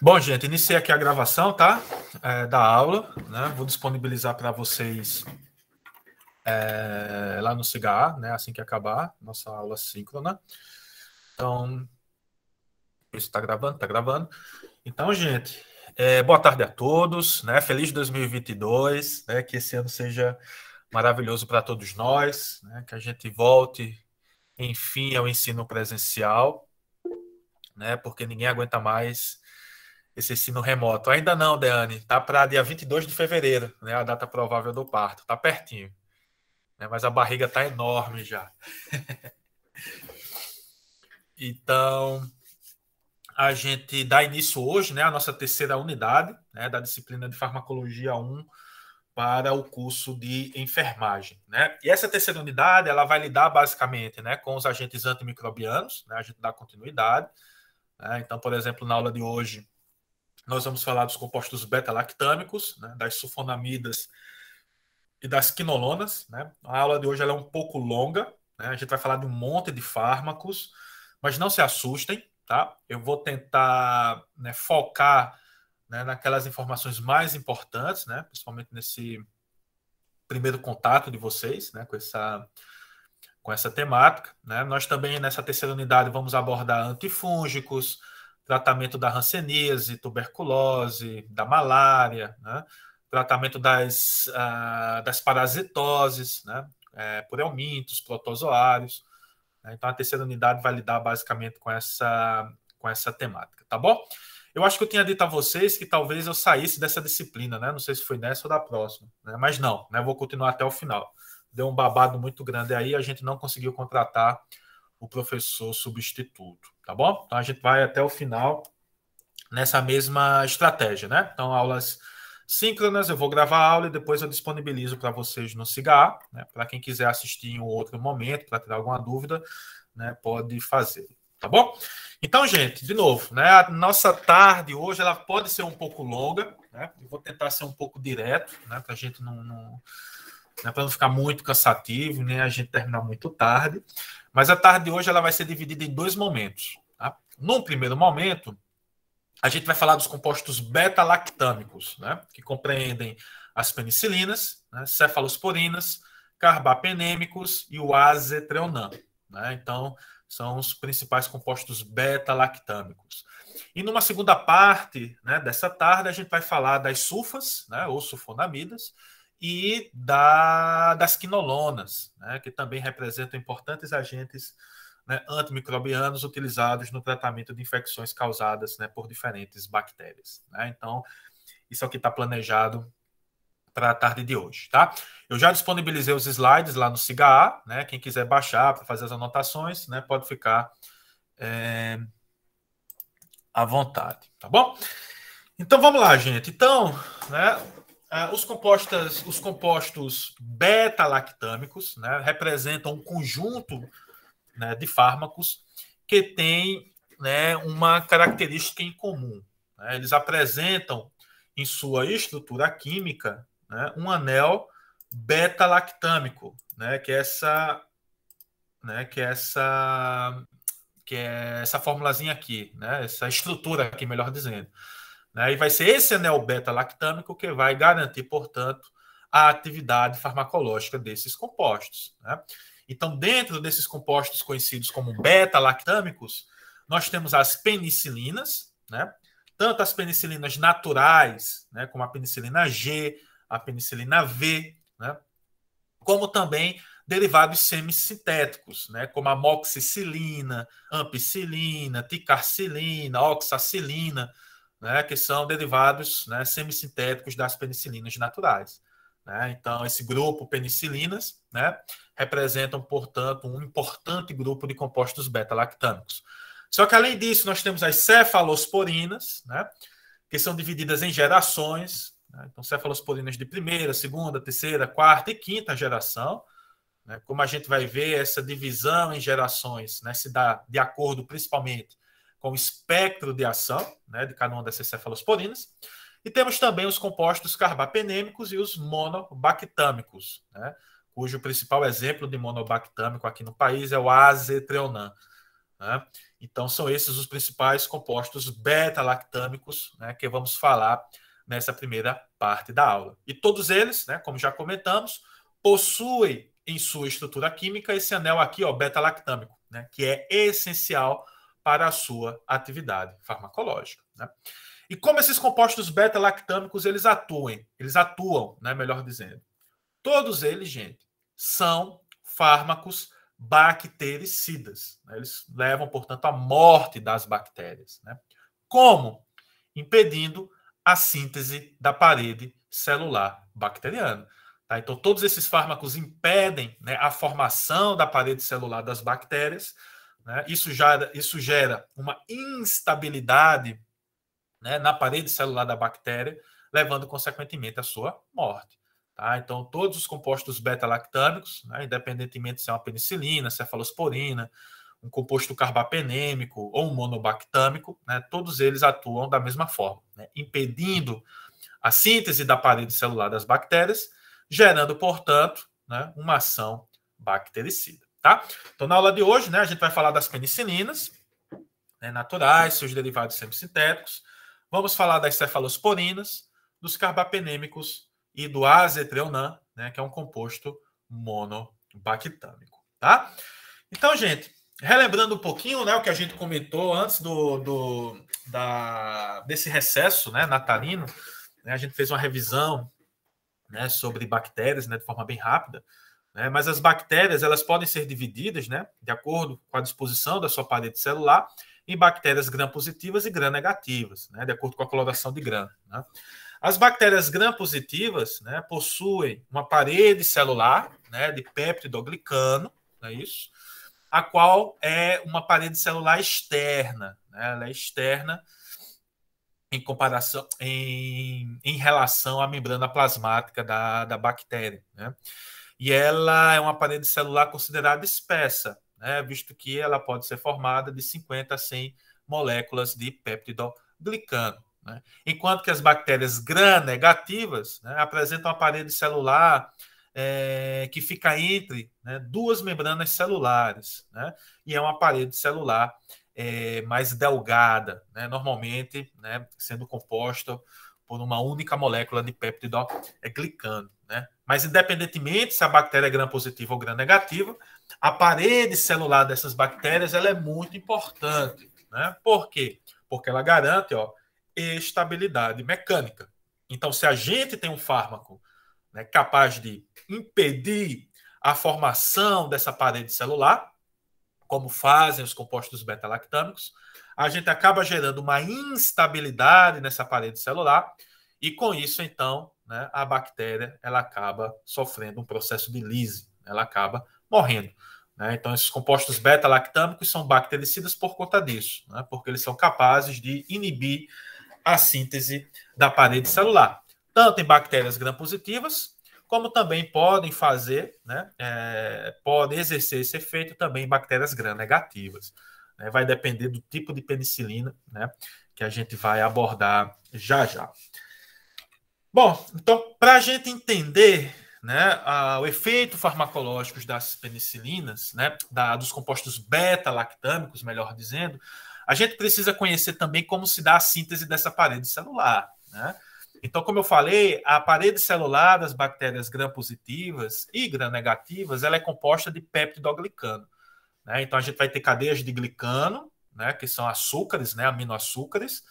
Bom, gente, iniciei aqui a gravação, tá? Da aula, né? Vou disponibilizar para vocês lá no CIGA, né? Assim que acabar nossa aula síncrona. Então, isso está gravando, tá gravando. Então, gente, boa tarde a todos, né? Feliz 2022, né? Que esse ano seja maravilhoso para todos nós, né? Que a gente volte, enfim, ao ensino presencial, né? Porque ninguém aguenta mais esse ensino remoto. Ainda não, Deane. Tá para dia 22 de fevereiro, né? A data provável do parto. Tá pertinho, né? Mas a barriga tá enorme já. Então, a gente dá início hoje, né? A nossa terceira unidade, né? Da disciplina de Farmacologia 1 para o curso de enfermagem, né? E essa terceira unidade, ela vai lidar basicamente, né? Com os agentes antimicrobianos, né? A gente dá continuidade, né? Então, por exemplo, na aula de hoje, nós vamos falar dos compostos beta-lactâmicos, né, das sulfonamidas e das quinolonas. Né? A aula de hoje ela é um pouco longa, né? A gente vai falar de um monte de fármacos, mas não se assustem, tá? Eu vou tentar, né, focar, né, naquelas informações mais importantes, né, principalmente nesse primeiro contato de vocês, né, com essa temática. Né? Nós também, nessa terceira unidade, vamos abordar antifúngicos, tratamento da hanseníase, tuberculose, da malária, né? Tratamento das parasitoses, né? Por helmintos, protozoários. Né? Então, a terceira unidade vai lidar basicamente com essa temática, tá bom? Eu acho que eu tinha dito a vocês que talvez eu saísse dessa disciplina, né? Não sei se foi nessa ou da próxima, né? Mas não, né? Vou continuar até o final. Deu um babado muito grande aí, a gente não conseguiu contratar o professor substituto, tá bom? Então a gente vai até o final nessa mesma estratégia, né? Então, aulas síncronas, eu vou gravar a aula e depois eu disponibilizo para vocês no CIGA, né? Para quem quiser assistir em um outro momento, para tirar alguma dúvida, né? Pode fazer, tá bom? Então, gente, de novo, né? A nossa tarde hoje ela pode ser um pouco longa, né? Eu vou tentar ser um pouco direto, né? Para a gente não para não ficar muito cansativo, nem a gente terminar muito tarde. Mas a tarde de hoje ela vai ser dividida em dois momentos. Tá? Num primeiro momento, a gente vai falar dos compostos beta-lactâmicos, né? Que compreendem as penicilinas, né? Cefalosporinas, carbapenêmicos e o azetrionam. Né? Então, são os principais compostos beta-lactâmicos. E numa segunda parte, né, dessa tarde, a gente vai falar das sulfas, né, ou sulfonamidas, e das quinolonas, né, que também representam importantes agentes, né, antimicrobianos utilizados no tratamento de infecções causadas, né, por diferentes bactérias. Né? Então, isso aqui está planejado para a tarde de hoje, tá? Eu já disponibilizei os slides lá no CIGA, né? Quem quiser baixar para fazer as anotações, né, pode ficar à vontade, tá bom? Então vamos lá, gente. Então, né, os compostos beta-lactâmicos, né, representam um conjunto, né, de fármacos que tem, né, uma característica em comum. Né? Eles apresentam em sua estrutura química, né, um anel beta-lactâmico, né, que é essa formulazinha aqui, né, essa estrutura aqui, melhor dizendo. Né? E vai ser esse anel beta-lactâmico que vai garantir, portanto, a atividade farmacológica desses compostos. Né? Então, dentro desses compostos conhecidos como beta-lactâmicos, nós temos as penicilinas, né? Tanto as penicilinas naturais, né, como a penicilina G, a penicilina V, né, como também derivados semissintéticos, né, como a moxicilina, ampicilina, ticarcilina, oxacilina, né, que são derivados, né, semissintéticos das penicilinas naturais. Né? Então, esse grupo penicilinas, né, representam, portanto, um importante grupo de compostos beta-lactâmicos. Só que, além disso, nós temos as cefalosporinas, né, que são divididas em gerações. Né? Então, cefalosporinas de primeira, segunda, terceira, quarta e quinta geração. Né? Como a gente vai ver, essa divisão em gerações, né, se dá de acordo, principalmente, com o espectro de ação, né, de cada uma dessas cefalosporinas. E temos também os compostos carbapenêmicos e os monobactâmicos, né, cujo principal exemplo de monobactâmico aqui no país é o azetrionam. né? Então, são esses os principais compostos beta-lactâmicos, né, que vamos falar nessa primeira parte da aula. E todos eles, né, como já comentamos, possuem em sua estrutura química esse anel aqui, ó, beta-lactâmico, né, que é essencial para a sua atividade farmacológica, né? E como esses compostos beta-lactâmicos eles atuam, né, melhor dizendo. Todos eles, gente, são fármacos bactericidas, né? Eles levam, portanto, à morte das bactérias, né? Como? Impedindo a síntese da parede celular bacteriana. Tá? Então, todos esses fármacos impedem, né, a formação da parede celular das bactérias, né? Isso gera uma instabilidade, né, na parede celular da bactéria, levando, consequentemente, à sua morte. Tá? Então, todos os compostos beta-lactâmicos, né, independentemente se é uma penicilina, cefalosporina, um composto carbapenêmico ou um monobactâmico, né, todos eles atuam da mesma forma, né, impedindo a síntese da parede celular das bactérias, gerando, portanto, né, uma ação bactericida. Tá? Então, na aula de hoje, né, a gente vai falar das penicilinas, né, naturais, seus derivados semissintéticos. Vamos falar das cefalosporinas, dos carbapenêmicos e do azetrionan, né, que é um composto monobactâmico. Tá? Então, gente, relembrando um pouquinho, né, o que a gente comentou antes desse recesso, né, natalino, né, a gente fez uma revisão, né, sobre bactérias, né, de forma bem rápida, né, mas as bactérias elas podem ser divididas, né, de acordo com a disposição da sua parede celular, em bactérias gram-positivas e gram-negativas, né, de acordo com a coloração de gram. Né. As bactérias gram-positivas, né, possuem uma parede celular, né, de peptidoglicano, não é isso? A qual é uma parede celular externa, né? Ela é externa em comparação, em relação à membrana plasmática da bactéria, né? E ela é uma parede celular considerada espessa, né? Visto que ela pode ser formada de 50 a 100 moléculas de peptidoglicano, né? Enquanto que as bactérias gram-negativas, né, apresentam uma parede celular que fica entre, né, duas membranas celulares, né, e é uma parede celular mais delgada, né, normalmente, né, sendo composta por uma única molécula de peptidoglicano. Né? Mas, independentemente se a bactéria é gram-positiva ou gram-negativa, a parede celular dessas bactérias ela é muito importante. Né? Por quê? Porque ela garante, ó, estabilidade mecânica. Então, se a gente tem um fármaco, né, capaz de impedir a formação dessa parede celular, como fazem os compostos beta-lactâmicos, a gente acaba gerando uma instabilidade nessa parede celular e, com isso, então, né, a bactéria ela acaba sofrendo um processo de lise, ela acaba morrendo. Né? Então, esses compostos beta-lactâmicos são bactericidas por conta disso, né, porque eles são capazes de inibir a síntese da parede celular, tanto em bactérias gram-positivas, como também podem fazer, né, podem exercer esse efeito também em bactérias gram-negativas. Né, vai depender do tipo de penicilina, né, que a gente vai abordar já já. Bom, então, para a gente entender, né, o efeito farmacológico das penicilinas, né, dos compostos beta-lactâmicos, melhor dizendo, a gente precisa conhecer também como se dá a síntese dessa parede celular. Né? Então, como eu falei, a parede celular das bactérias gram-positivas e gram-negativas ela é composta de peptidoglicano. Né? Então, a gente vai ter cadeias de glicano, né, que são açúcares, né, aminoaçúcares.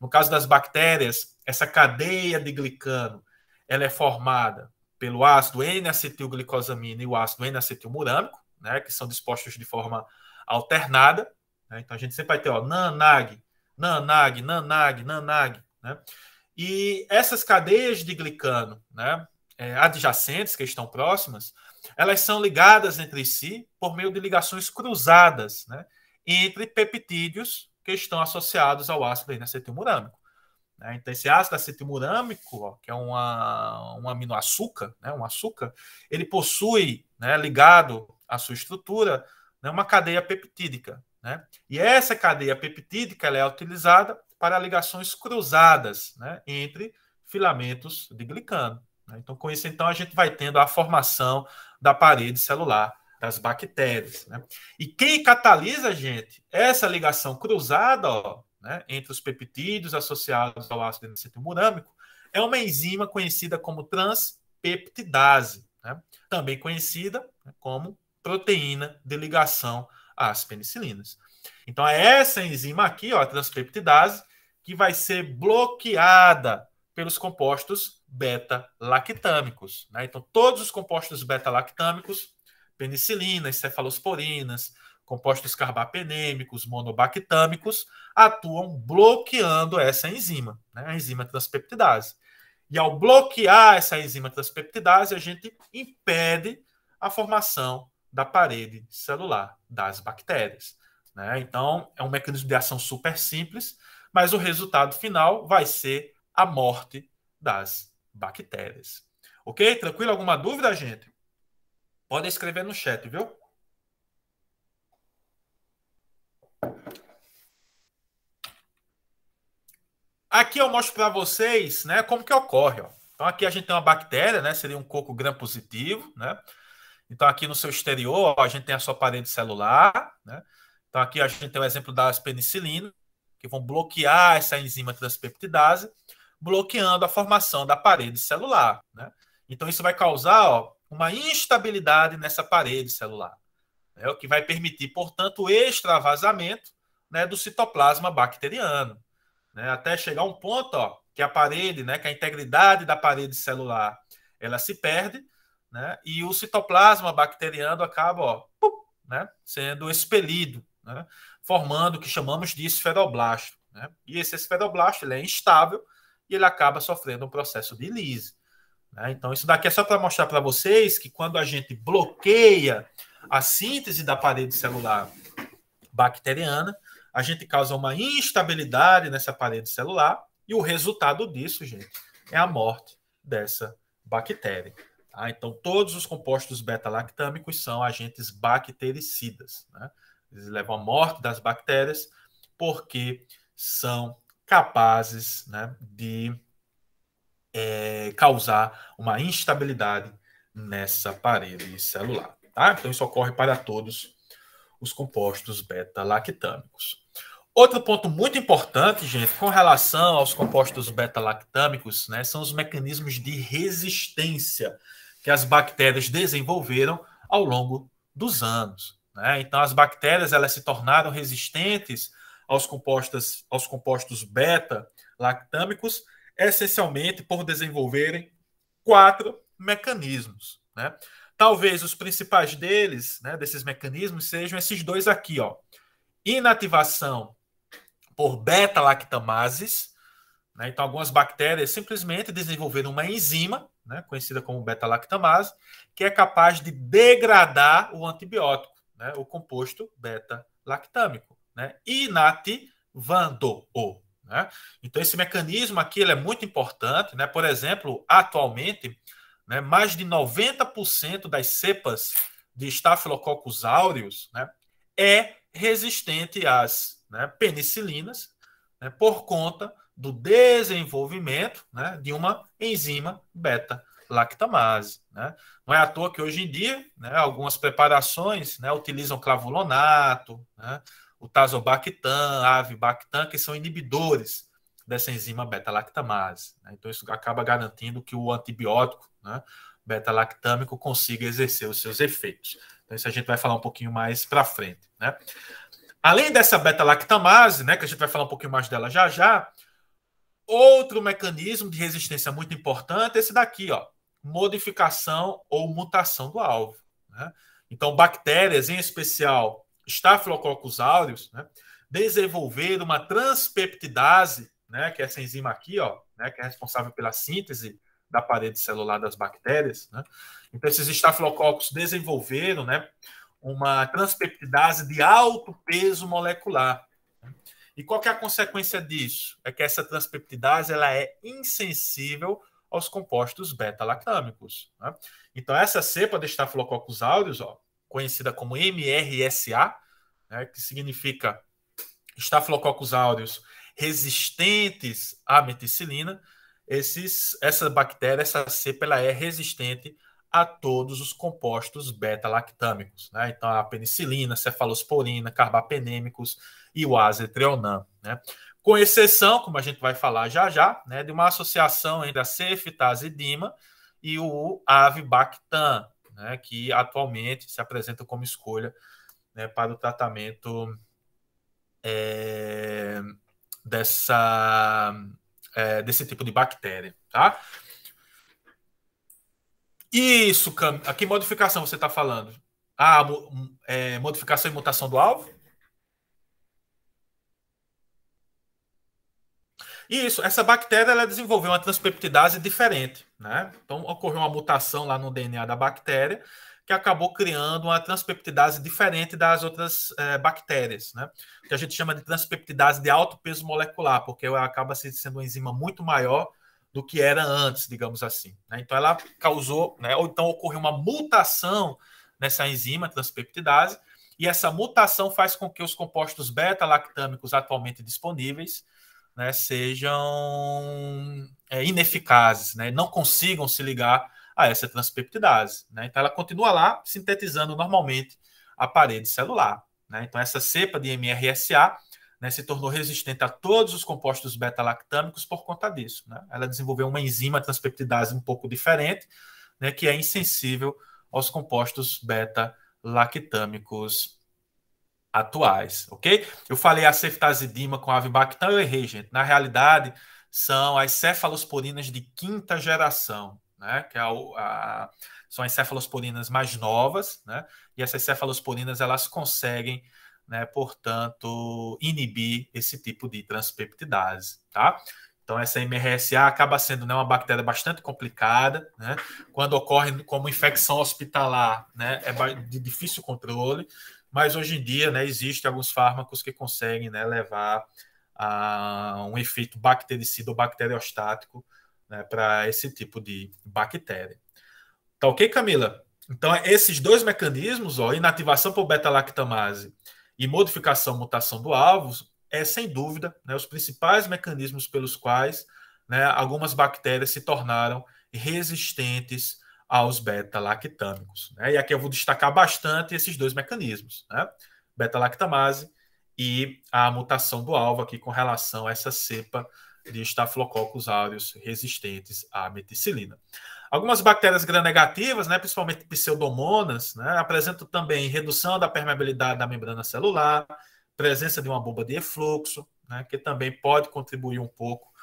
No caso das bactérias, essa cadeia de glicano ela é formada pelo ácido N-acetilglicosamina e o ácido N-acetilmurâmico, né, que são dispostos de forma alternada. Né? Então, a gente sempre vai ter NANAG, NANAG, NANAG, NANAG. Né? E essas cadeias de glicano, né, adjacentes, que estão próximas, elas são ligadas entre si por meio de ligações cruzadas, né, entre peptídeos que estão associados ao ácido N-acetilmurâmico. Né? Então, esse ácido acetilmurâmico, ó, que é um aminoaçúcar, né, um açúcar, ele possui, né, ligado à sua estrutura, né, uma cadeia peptídica. Né? E essa cadeia peptídica ela é utilizada para ligações cruzadas, né, entre filamentos de glicano. Né? Então, com isso, então, a gente vai tendo a formação da parede celular das bactérias. Né? E quem catalisa, gente, essa ligação cruzada, ó, né, entre os peptídeos associados ao ácido desacetilmurâmico é uma enzima conhecida como transpeptidase, né? Também conhecida, né, como proteína de ligação às penicilinas. Então, é essa enzima aqui, ó, a transpeptidase, que vai ser bloqueada pelos compostos beta-lactâmicos. Né? Então, todos os compostos beta-lactâmicos, penicilinas, cefalosporinas, compostos carbapenêmicos, monobactâmicos, atuam bloqueando essa enzima, né? A enzima transpeptidase. E ao bloquear essa enzima transpeptidase, a gente impede a formação da parede celular das bactérias. Né? Então, é um mecanismo de ação super simples, mas o resultado final vai ser a morte das bactérias. Ok? Tranquilo? Alguma dúvida, gente? Pode escrever no chat, viu? Aqui eu mostro para vocês, né, como que ocorre. Ó. Então aqui a gente tem uma bactéria, né, seria um coco gram-positivo, né? Então aqui no seu exterior ó, a gente tem a sua parede celular, né? Então aqui a gente tem o exemplo das penicilinas, que vão bloquear essa enzima transpeptidase, bloqueando a formação da parede celular, né? Então isso vai causar ó, uma instabilidade nessa parede celular, né? O que vai permitir, portanto, o extravasamento, né, do citoplasma bacteriano, né, até chegar um ponto ó, que a parede, né, que a integridade da parede celular ela se perde, né, e o citoplasma bacteriano acaba ó, né, sendo expelido, né, formando o que chamamos de esferoblasto. Né, e esse esferoblasto ele é instável e ele acaba sofrendo um processo de lise. Né, então, isso daqui é só para mostrar para vocês que quando a gente bloqueia a síntese da parede celular bacteriana, a gente causa uma instabilidade nessa parede celular e o resultado disso, gente, é a morte dessa bactéria. Tá? Então, todos os compostos beta-lactâmicos são agentes bactericidas. Né? Eles levam à morte das bactérias porque são capazes, né, de causar uma instabilidade nessa parede celular. Tá? Então, isso ocorre para todos os compostos beta-lactâmicos. Outro ponto muito importante, gente, com relação aos compostos beta-lactâmicos, né, são os mecanismos de resistência que as bactérias desenvolveram ao longo dos anos. Né? Então, as bactérias elas se tornaram resistentes aos compostos beta-lactâmicos, essencialmente por desenvolverem 4 mecanismos. Né? Talvez os principais deles, né, desses mecanismos, sejam esses dois aqui, ó. Inativação por beta-lactamases, né? Então, algumas bactérias simplesmente desenvolveram uma enzima, né, conhecida como beta-lactamase, que é capaz de degradar o antibiótico, né, o composto beta-lactâmico, né, inativando-o. Né? Então, esse mecanismo aqui ele é muito importante. Né? Por exemplo, atualmente, né, mais de 90% das cepas de Staphylococcus aureus, né, é resistente às, né, penicilinas, né, por conta do desenvolvimento, né, de uma enzima beta-lactamase. Né? Não é à toa que hoje em dia, né, algumas preparações, né, utilizam clavulonato, né, o tazobactam, avibactam, que são inibidores dessa enzima beta-lactamase. Né? Então isso acaba garantindo que o antibiótico, né, beta-lactâmico consiga exercer os seus efeitos. Então isso a gente vai falar um pouquinho mais para frente. Né? Além dessa beta-lactamase, né, que a gente vai falar um pouquinho mais dela já já, outro mecanismo de resistência muito importante é esse daqui, ó, modificação ou mutação do alvo. Né? Então, bactérias, em especial Staphylococcus aureus, né, desenvolveram uma transpeptidase, né, que é essa enzima aqui, ó, né, que é responsável pela síntese da parede celular das bactérias. Né? Então, esses Staphylococcus desenvolveram, né, uma transpeptidase de alto peso molecular. E qual que é a consequência disso? É que essa transpeptidase ela é insensível aos compostos beta-lactâmicos. Né? Então, essa cepa de Staphylococcus aureus, ó, conhecida como MRSA, né, que significa Staphylococcus aureus resistentes à meticilina, essa bactéria, essa cepa, ela é resistente a todos os compostos beta-lactâmicos, né? Então, a penicilina, cefalosporina, carbapenêmicos e o azetrionam, né? Com exceção, como a gente vai falar já já, né, de uma associação entre a ceftazidima e o avibactam, né, que atualmente se apresenta como escolha, né, para o tratamento desse tipo de bactéria, tá? Isso, a que modificação você está falando? Ah, modificação e mutação do alvo? Isso, essa bactéria ela desenvolveu uma transpeptidase diferente, né? Então ocorreu uma mutação lá no DNA da bactéria que acabou criando uma transpeptidase diferente das outras bactérias, né? Que a gente chama de transpeptidase de alto peso molecular, porque ela acaba sendo uma enzima muito maior do que era antes, digamos assim, né? Então ela causou, né? Ou então ocorreu uma mutação nessa enzima transpeptidase e essa mutação faz com que os compostos beta-lactâmicos atualmente disponíveis, né, sejam ineficazes, né, não consigam se ligar a essa transpeptidase, né? Então ela continua lá sintetizando normalmente a parede celular, né? Então essa cepa de MRSA, né, se tornou resistente a todos os compostos beta-lactâmicos por conta disso, né? Ela desenvolveu uma enzima transpeptidase um pouco diferente, né, que é insensível aos compostos beta-lactâmicos atuais, ok? Eu falei a ceftazidima com a avibactam, eu errei, gente. Na realidade, são as cefalosporinas de quinta geração, né? Que é são as cefalosporinas mais novas, né? E essas cefalosporinas, elas conseguem, né, portanto, inibir esse tipo de transpeptidase, tá? Então, essa MRSA acaba sendo, né, uma bactéria bastante complicada, né? Quando ocorre como infecção hospitalar, né, é de difícil controle, mas hoje em dia, né, existem alguns fármacos que conseguem, né, levar a um efeito bactericida ou bacteriostático, né, para esse tipo de bactéria. Tá ok, Camila? Então, esses dois mecanismos, ó, inativação por beta-lactamase e modificação, mutação do alvo, é sem dúvida, né, os principais mecanismos pelos quais, né, algumas bactérias se tornaram resistentes aos beta-lactâmicos, né? E aqui eu vou destacar bastante esses dois mecanismos, né? Beta-lactamase e a mutação do alvo aqui com relação a essa cepa de Staphylococcus aureus resistentes à meticilina. Algumas bactérias gram-negativas, né, principalmente pseudomonas, né, apresentam também redução da permeabilidade da membrana celular, presença de uma bomba de efluxo, né, que também pode contribuir um pouco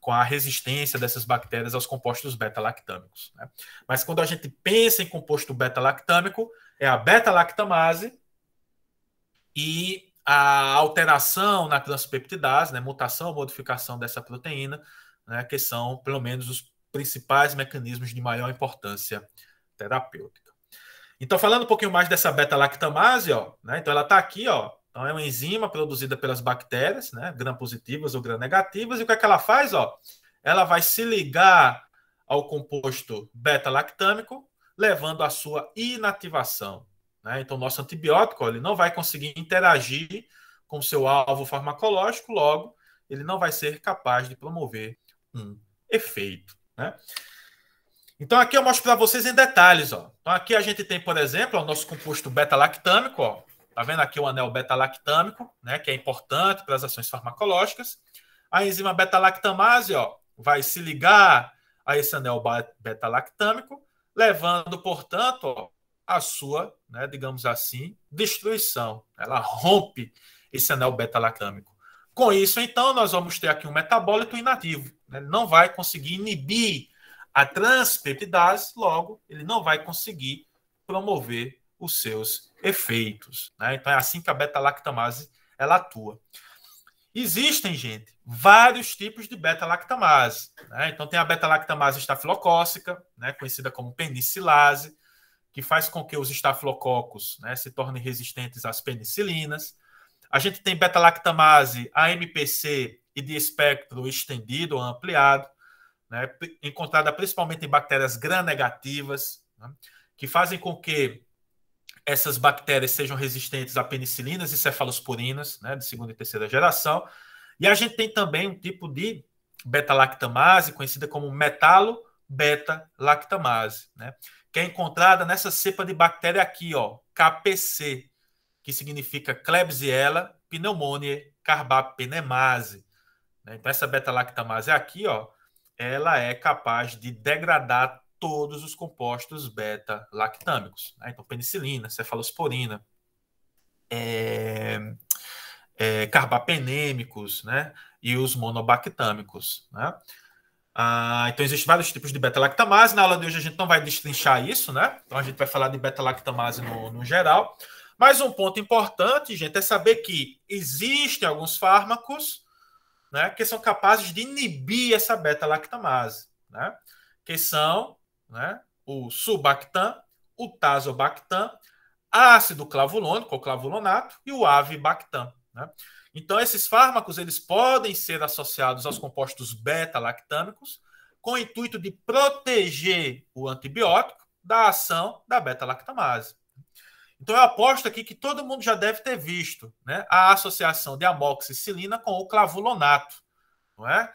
com a resistência dessas bactérias aos compostos beta-lactâmicos, né? Mas quando a gente pensa em composto beta-lactâmico, é a beta-lactamase e a alteração na transpeptidase, né, mutação ou modificação dessa proteína, né, que são, pelo menos, os principais mecanismos de maior importância terapêutica. Então, falando um pouquinho mais dessa beta-lactamase, ó, né, então ela está aqui, ó, então é uma enzima produzida pelas bactérias, né, gram-positivas ou gram-negativas, e o que é que ela faz? Ó? Ela vai se ligar ao composto beta-lactâmico, levando à sua inativação, né? Então, nosso antibiótico, ó, ele não vai conseguir interagir com o seu alvo farmacológico, logo, ele não vai ser capaz de promover um efeito, né? Então, aqui eu mostro para vocês em detalhes, ó. Então, aqui a gente tem, por exemplo, o nosso composto beta-lactâmico, ó. Tá vendo aqui o anel beta-lactâmico, né, que é importante para as ações farmacológicas. A enzima beta-lactamase, ó, vai se ligar a esse anel beta-lactâmico, levando, portanto, ó, a sua, né, digamos assim, destruição. Ela rompe esse anel beta-lactâmico. Com isso, então, nós vamos ter aqui um metabólito inativo, né? Ele não vai conseguir inibir a transpeptidase, logo, ele não vai conseguir promover os seus efeitos, né? Então é assim que a beta-lactamase ela atua. Existem, gente, vários tipos de beta-lactamase, né? Então tem a beta-lactamase estafilocócica, né, conhecida como penicilase, que faz com que os estafilococos, né, se tornem resistentes às penicilinas. A gente tem beta-lactamase AMPC e de espectro estendido ou ampliado, né, encontrada principalmente em bactérias gram-negativas, né, que fazem com que essas bactérias sejam resistentes a penicilinas e cefalosporinas, né, de segunda e terceira geração. E a gente tem também um tipo de beta-lactamase, conhecida como metalo-beta-lactamase, né, que é encontrada nessa cepa de bactéria aqui, ó, KPC, que significa Klebsiella pneumoniae carbapenemase. Então, essa beta-lactamase aqui, ó, ela é capaz de degradar todos os compostos beta-lactâmicos. Então, penicilina, cefalosporina, carbapenêmicos, né? E os monobactâmicos, né? Então, existem vários tipos de beta-lactamase. Na aula de hoje a gente não vai destrinchar isso, né? Então, a gente vai falar de beta-lactamase no geral. Mas um ponto importante, gente, é saber que existem alguns fármacos, né, que são capazes de inibir essa beta-lactamase, né? Que são, né, o sulbactam, o tazobactam, ácido clavulônico, ou clavulonato, e o avibactam, né? Então, esses fármacos eles podem ser associados aos compostos beta-lactâmicos com o intuito de proteger o antibiótico da ação da beta-lactamase. Então, eu aposto aqui que todo mundo já deve ter visto, né, a associação de amoxicilina com o clavulonato, não é?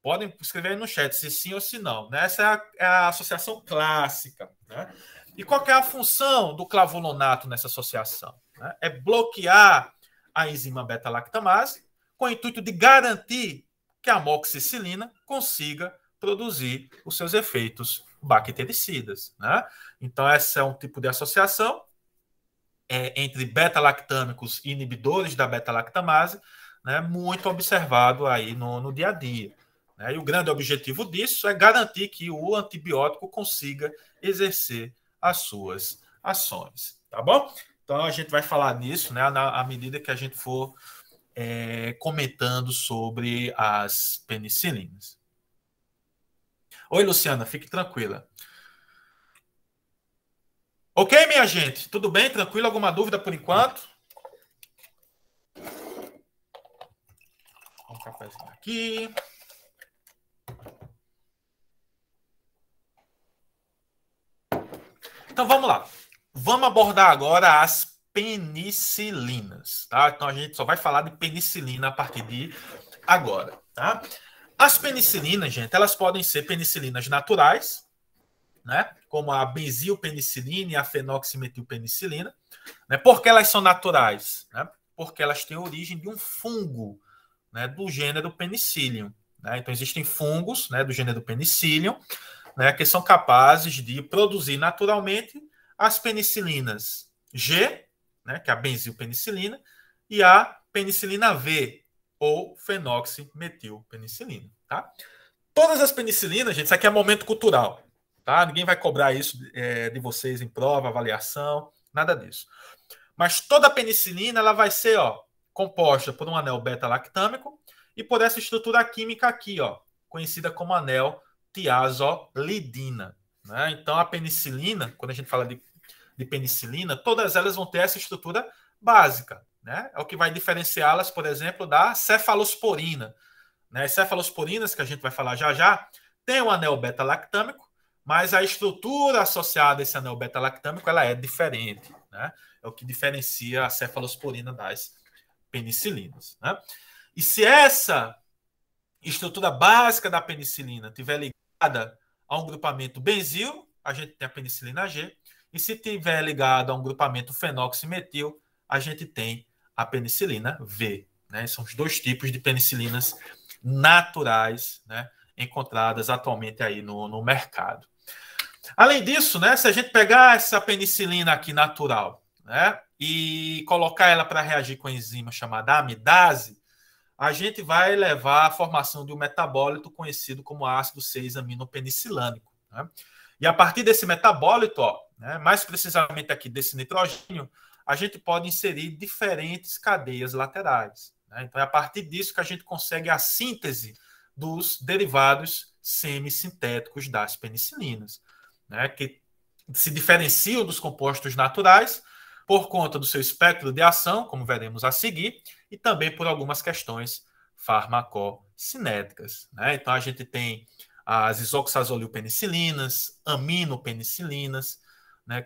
Podem escrever aí no chat se sim ou se não, né? Essa é a associação clássica, né? E qual é a função do clavulonato nessa associação? Né? É bloquear a enzima beta-lactamase com o intuito de garantir que a amoxicilina consiga produzir os seus efeitos bactericidas, né? Então, esse é um tipo de associação entre beta-lactâmicos e inibidores da beta-lactamase, né, muito observado aí no dia a dia. Né? E o grande objetivo disso é garantir que o antibiótico consiga exercer as suas ações. Tá bom? Então a gente vai falar nisso, né, à medida que a gente for comentando sobre as penicilinas. Oi, Luciana, fique tranquila. Ok, minha gente? Tudo bem? Tranquilo? Alguma dúvida por enquanto? Um cafezinho aqui. Então vamos lá. Vamos abordar agora as penicilinas, tá? Então a gente só vai falar de penicilina a partir de agora, tá? As penicilinas, gente, elas podem ser penicilinas naturais, né? Como a benzilpenicilina e a fenoximetilpenicilina, né? Por que elas são naturais, né? Porque elas têm origem de um fungo, né? Do gênero Penicillium, né? Então existem fungos, né? Do gênero Penicillium, né? Que são capazes de produzir naturalmente as penicilinas G, né? Que é a benzilpenicilina, e a penicilina V, ou fenoximetilpenicilina, tá? Todas as penicilinas, gente, isso aqui é momento cultural, tá? Ninguém vai cobrar isso de vocês em prova, avaliação, nada disso. Mas toda a penicilina ela vai ser, ó, composta por um anel beta-lactâmico e por essa estrutura química aqui, ó, conhecida como anel tiazolidina, né? Então a penicilina, quando a gente fala de penicilina, todas elas vão ter essa estrutura básica, né? É o que vai diferenciá-las, por exemplo, da cefalosporina, né? As cefalosporinas, que a gente vai falar já já, tem um anel beta-lactâmico, mas a estrutura associada a esse anel beta-lactâmico ela é diferente, né? É o que diferencia a cefalosporina das penicilinas, né? E se essa estrutura básica da penicilina estiver ligada a um grupamento benzil, a gente tem a penicilina G, e se estiver ligada a um grupamento fenoximetil, a gente tem a penicilina V, né? São os dois tipos de penicilinas naturais, né, encontradas atualmente aí no mercado. Além disso, né, se a gente pegar essa penicilina aqui natural, né, e colocar ela para reagir com a enzima chamada amidase, a gente vai levar à formação de um metabólito conhecido como ácido 6-aminopenicilânico. Né? E a partir desse metabólito, ó, né, mais precisamente aqui desse nitrogênio, a gente pode inserir diferentes cadeias laterais. Né? Então é a partir disso que a gente consegue a síntese dos derivados semissintéticos das penicilinas, né? Que se diferenciam dos compostos naturais por conta do seu espectro de ação, como veremos a seguir, e também por algumas questões farmacocinéticas. Né? Então, a gente tem as isoxazolilpenicilinas, aminopenicilinas, né?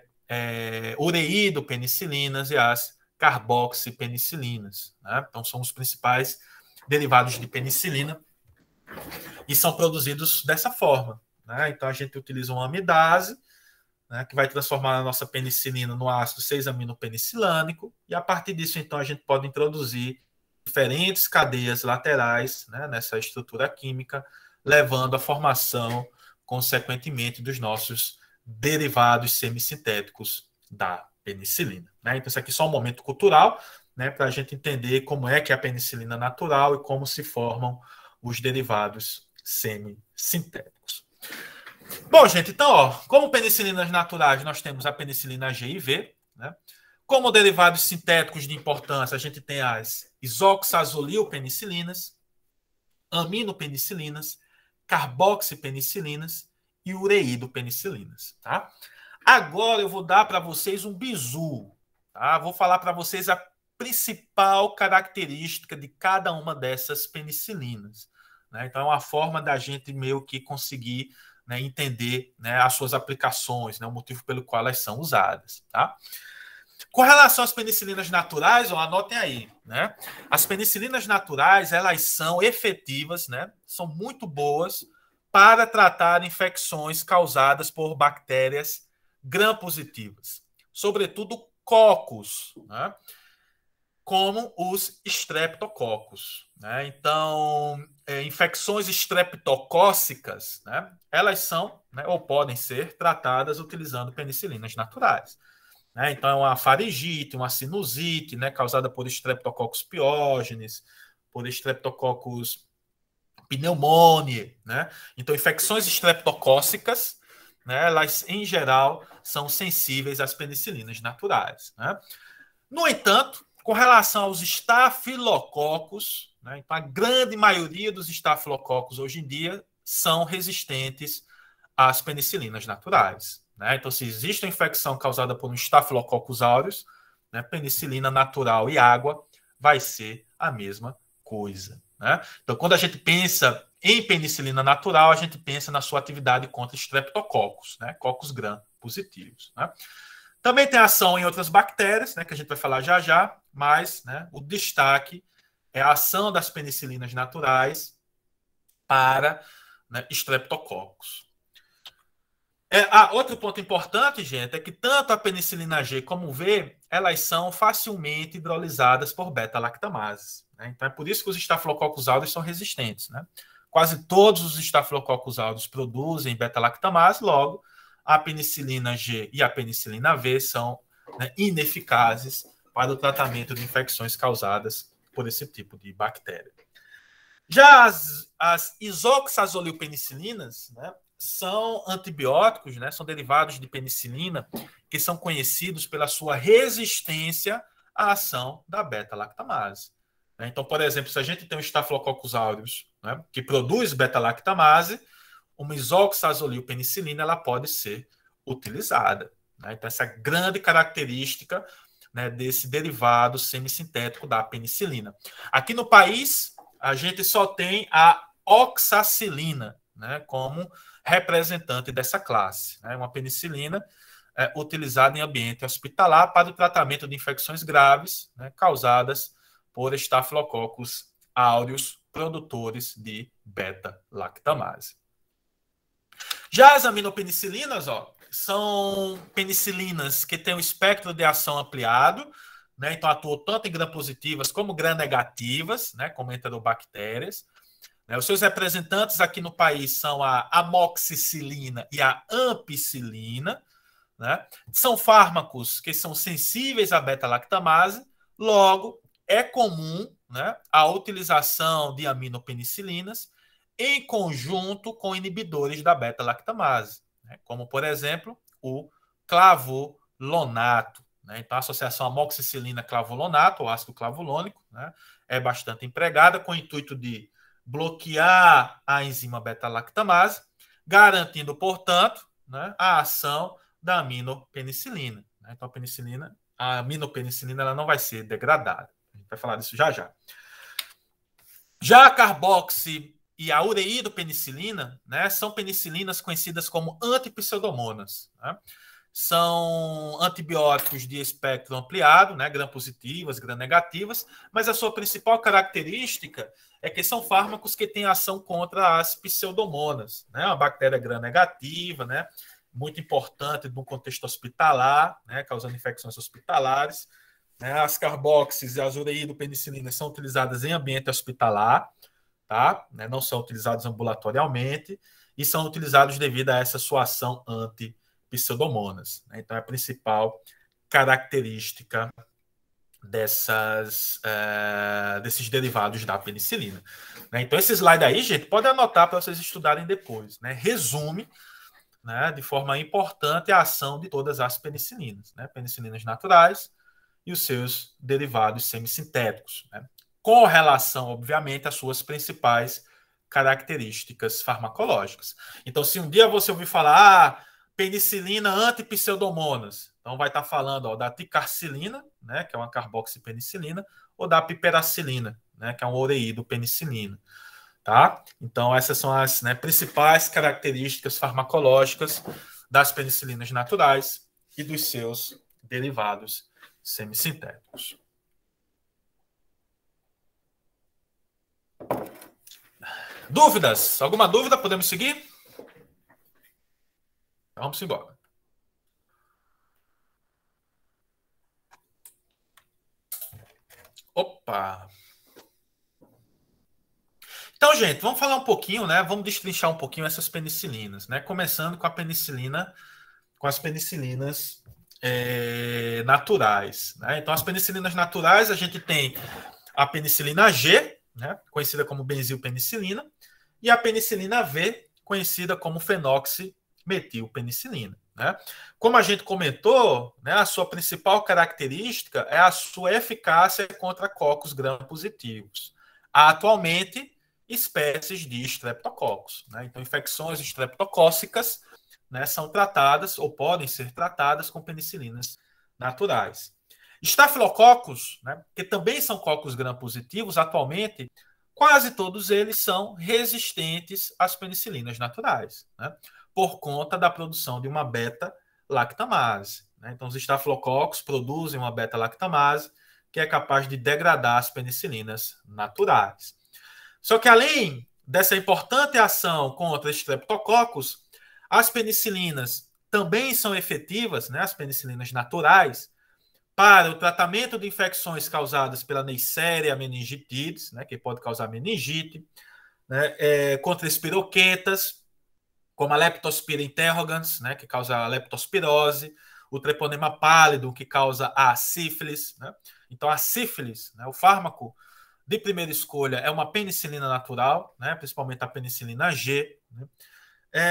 Ureidopenicilinas e as carboxipenicilinas. Né? Então, são os principais derivados de penicilina e são produzidos dessa forma. Né? Então, a gente utiliza uma amidase, né, que vai transformar a nossa penicilina no ácido 6-aminopenicilânico, e a partir disso, então, a gente pode introduzir diferentes cadeias laterais, né, nessa estrutura química, levando à formação, consequentemente, dos nossos derivados semissintéticos da penicilina. Né? Então, isso aqui é só um momento cultural, né, para a gente entender como é que é a penicilina natural e como se formam os derivados semissintéticos. Bom, gente, então, ó, como penicilinas naturais, nós temos a penicilina G e V, né? Como derivados sintéticos de importância, a gente tem as isoxazolilpenicilinas, aminopenicilinas, carboxipenicilinas e ureidopenicilinas, tá? Agora eu vou dar para vocês um bizu, tá? Vou falar para vocês a principal característica de cada uma dessas penicilinas, né? Então é uma forma da gente meio que conseguir, né, entender, né, as suas aplicações, né, o motivo pelo qual elas são usadas, tá? Com relação às penicilinas naturais, ó, anotem aí, né? As penicilinas naturais, elas são efetivas, né? São muito boas para tratar infecções causadas por bactérias gram-positivas, sobretudo cocos, né? Como os estreptococos, né? Então, infecções estreptocócicas, né? Elas são, né, ou podem ser tratadas utilizando penicilinas naturais. Né? Então, é uma faringite, uma sinusite, né, causada por Streptococcus pyogenes, por Streptococcus pneumoniae. Né? Então, infecções estreptocócicas, né, elas, em geral, são sensíveis às penicilinas naturais. Né? No entanto, com relação aos estafilococos, né, então, a grande maioria dos estafilococos hoje em dia são resistentes às penicilinas naturais. Né? Então, se existe uma infecção causada por um Staphylococcus aureus, né, penicilina natural e água vai ser a mesma coisa. Né? Então, quando a gente pensa em penicilina natural, a gente pensa na sua atividade contra estreptococcus, né, cocos gram positivos. Né? Também tem ação em outras bactérias, né, que a gente vai falar já já, mas, né, o destaque é a ação das penicilinas naturais para, né, estreptococcus. Outro ponto importante, gente, é que tanto a penicilina G como o V, elas são facilmente hidrolisadas por beta-lactamases. Né? Então, é por isso que os estafilococcus aureus são resistentes. Né? Quase todos os estafilococcus aureus produzem beta-lactamase, logo, a penicilina G e a penicilina V são, né, ineficazes para o tratamento de infecções causadas por esse tipo de bactéria. Já as isoxazolilpenicilinas, né, são antibióticos, né, são derivados de penicilina que são conhecidos pela sua resistência à ação da beta-lactamase. Então, por exemplo, se a gente tem um Staphylococcus aureus, né, que produz beta-lactamase, uma isoxazolilpenicilina ela pode ser utilizada. Né? Então, essa é a grande característica, né, desse derivado semissintético da penicilina. Aqui no país, a gente só tem a oxacilina, né, como representante dessa classe. Né? Uma penicilina utilizada em ambiente hospitalar para o tratamento de infecções graves, né, causadas por Staphylococcus aureus, produtores de beta-lactamase. Já as aminopenicilinas, ó, são penicilinas que têm um espectro de ação ampliado, né? Então atuam tanto em gram-positivas como gram-negativas, né? Como enterobactérias. Né? Os seus representantes aqui no país são a amoxicilina e a ampicilina. Né? São fármacos que são sensíveis à beta-lactamase, logo é comum, né, a utilização de aminopenicilinas em conjunto com inibidores da beta-lactamase, né, como, por exemplo, o clavolonato. Né? Então, a associação amoxicilina-clavolonato, ou ácido clavulônico, né, é bastante empregada com o intuito de bloquear a enzima beta-lactamase, garantindo, portanto, né, a ação da aminopenicilina. Então, a aminopenicilina ela não vai ser degradada. A gente vai falar disso já já. Já a carboxi e a ureidopenicilina, né, são penicilinas conhecidas como antipseudomonas. Né? São antibióticos de espectro ampliado, né, gram-positivas, gram-negativas, mas a sua principal característica é que são fármacos que têm ação contra as pseudomonas, né, uma bactéria gram-negativa, né, muito importante no contexto hospitalar, né, causando infecções hospitalares. Né, as carboxes e as ureídopenicilinas são utilizadas em ambiente hospitalar, tá? Né, não são utilizados ambulatorialmente e são utilizados devido a essa sua ação anti-pseudomonas. Né? Então, é a principal característica desses derivados da penicilina. Né? Então, esse slide aí, gente, pode anotar para vocês estudarem depois. Né? Resume, né, de forma importante a ação de todas as penicilinas, né? Penicilinas naturais e os seus derivados semissintéticos, né? Com relação, obviamente, às suas principais características farmacológicas. Então, se um dia você ouvir falar penicilina anti-pseudomonas, então vai estar falando da ticarcilina, né, que é uma carboxipenicilina, ou da piperacilina, né, que é um ureídopenicilina. Tá? Então, essas são as, né, principais características farmacológicas das penicilinas naturais e dos seus derivados semissintéticos. Dúvidas? Alguma dúvida? Podemos seguir? Vamos embora. Opa! Então, gente, vamos falar um pouquinho, né? Vamos destrinchar um pouquinho essas penicilinas, né? Começando com a penicilina, com as penicilinas naturais, né? Então, as penicilinas naturais, a gente tem a penicilina G, né? Conhecida como benzilpenicilina, e a penicilina V, conhecida como fenoximetilpenicilina, né? Como a gente comentou, né? A sua principal característica é a sua eficácia contra cocos gram-positivos. Atualmente, espécies de estreptococos, né? Então, infecções estreptocócicas, né, são tratadas ou podem ser tratadas com penicilinas naturais. Estafilococos, né, que também são cocos gram-positivos, atualmente, quase todos eles são resistentes às penicilinas naturais, né, por conta da produção de uma beta-lactamase. Né? Então, os estafilococos produzem uma beta-lactamase que é capaz de degradar as penicilinas naturais. Só que além dessa importante ação contra estreptococos, as penicilinas também são efetivas, né, as penicilinas naturais, para o tratamento de infecções causadas pela Neisseria meningitidis, né, que pode causar meningite, né, contra espiroquetas, como a Leptospira interrogans, né, que causa a leptospirose, o treponema pálido, que causa a sífilis. Né? Então, a sífilis, né, o fármaco de primeira escolha é uma penicilina natural, né, principalmente a penicilina G. Né?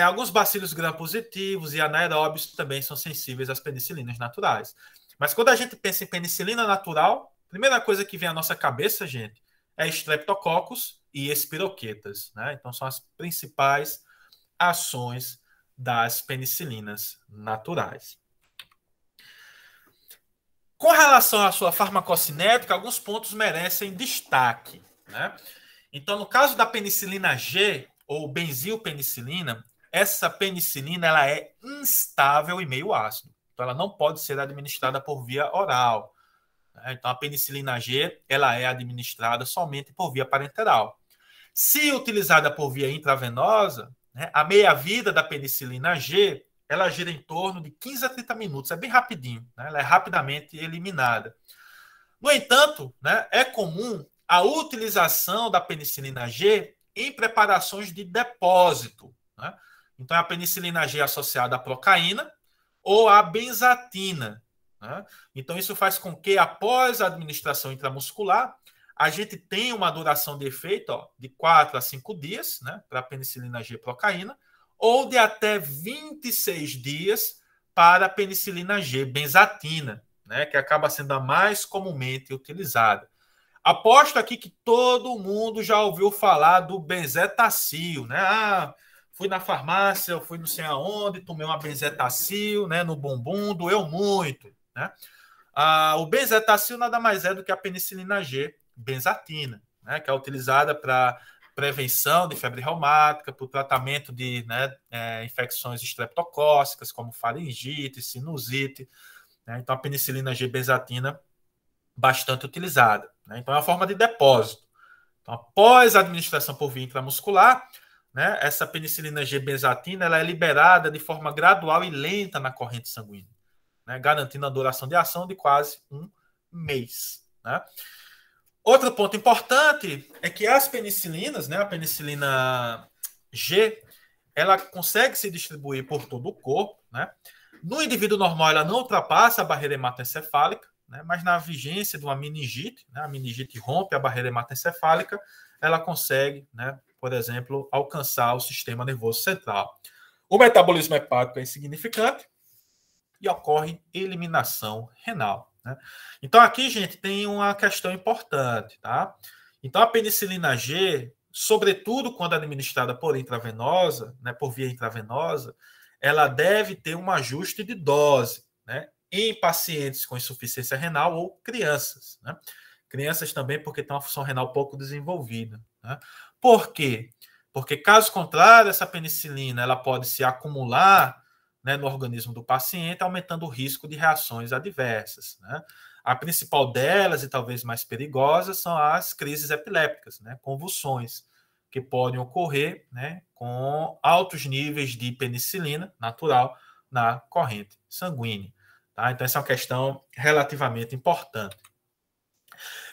Alguns bacilos gram-positivos e anaeróbios também são sensíveis às penicilinas naturais. Mas quando a gente pensa em penicilina natural, a primeira coisa que vem à nossa cabeça, gente, é estreptococos e espiroquetas. Né? Então, são as principais ações das penicilinas naturais. Com relação à sua farmacocinética, alguns pontos merecem destaque. Né? Então, no caso da penicilina G, ou benzilpenicilina, essa penicilina ela é instável e meio ácido. Então, ela não pode ser administrada por via oral. Né? Então, a penicilina G ela é administrada somente por via parenteral. Se utilizada por via intravenosa, né, a meia-vida da penicilina G ela gira em torno de 15 a 30 minutos. É bem rapidinho. Né? Ela é rapidamente eliminada. No entanto, né, é comum a utilização da penicilina G em preparações de depósito. Né? Então, é a penicilina G associada à procaína ou à benzatina. Né? Então, isso faz com que, após a administração intramuscular, a gente tenha uma duração de efeito de 4 a 5 dias, né, para a penicilina G procaína, ou de até 26 dias para a penicilina G benzatina, né, que acaba sendo a mais comumente utilizada. Aposto aqui que todo mundo já ouviu falar do benzetacil, né? Fui na farmácia, eu fui não sei aonde, tomei uma benzetacil, né, no bumbum, doeu muito, né? O benzetacil nada mais é do que a penicilina G benzatina, né, que é utilizada para prevenção de febre reumática, para o tratamento de, né, infecções estreptocócicas, como faringite, sinusite. Né? Então, a penicilina G benzatina bastante utilizada. Né? Então, é uma forma de depósito. Então, após a administração por via intramuscular, né, essa penicilina G-benzatina ela é liberada de forma gradual e lenta na corrente sanguínea, né, garantindo a duração de ação de quase um mês. Né? Outro ponto importante é que as penicilinas, né, a penicilina G, ela consegue se distribuir por todo o corpo. Né? No indivíduo normal, ela não ultrapassa a barreira hematoencefálica, né, mas na vigência de uma meningite, né, a meningite rompe a barreira hematoencefálica, ela consegue, né, por exemplo, alcançar o sistema nervoso central. O metabolismo hepático é insignificante e ocorre eliminação renal. Né? Então, aqui, gente, tem uma questão importante. Tá? Então, a penicilina G, sobretudo quando administrada por intravenosa, né, por via intravenosa, ela deve ter um ajuste de dose, né, em pacientes com insuficiência renal ou crianças. Né? Crianças também, porque tem uma função renal pouco desenvolvida. Né? Por quê? Porque, caso contrário, essa penicilina ela pode se acumular, né, no organismo do paciente, aumentando o risco de reações adversas. Né? A principal delas, e talvez mais perigosa, são as crises epilépticas, né, convulsões, que podem ocorrer, né, com altos níveis de penicilina natural na corrente sanguínea. Tá? Então, essa é uma questão relativamente importante.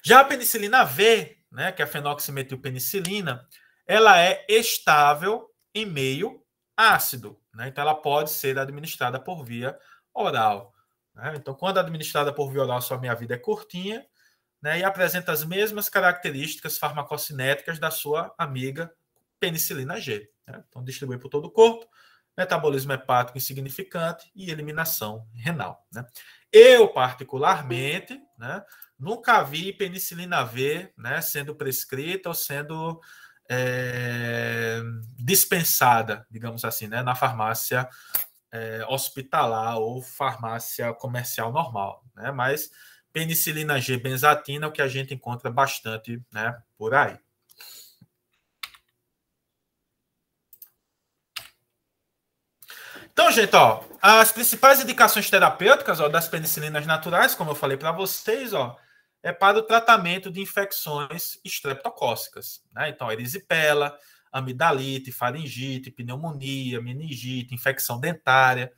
Já a penicilina V, né, que é a fenoximetilpenicilina, ela é estável em meio ácido. Né? Então, ela pode ser administrada por via oral. Né? Então, quando administrada por via oral, sua meia-vida é curtinha, né, e apresenta as mesmas características farmacocinéticas da sua amiga penicilina G. Né? Então, distribui por todo o corpo, metabolismo hepático insignificante e eliminação renal. Né? Eu, particularmente, né, nunca vi penicilina V, né, sendo prescrita ou sendo dispensada, digamos assim, né, na farmácia hospitalar ou farmácia comercial normal. Né? Mas penicilina G benzatina é o que a gente encontra bastante, né, por aí. Então, gente, ó, as principais indicações terapêuticas, ó, das penicilinas naturais, como eu falei para vocês, ó, é para o tratamento de infecções estreptocócicas. Né? Então, erisipela, amidalite, faringite, pneumonia, meningite, infecção dentária,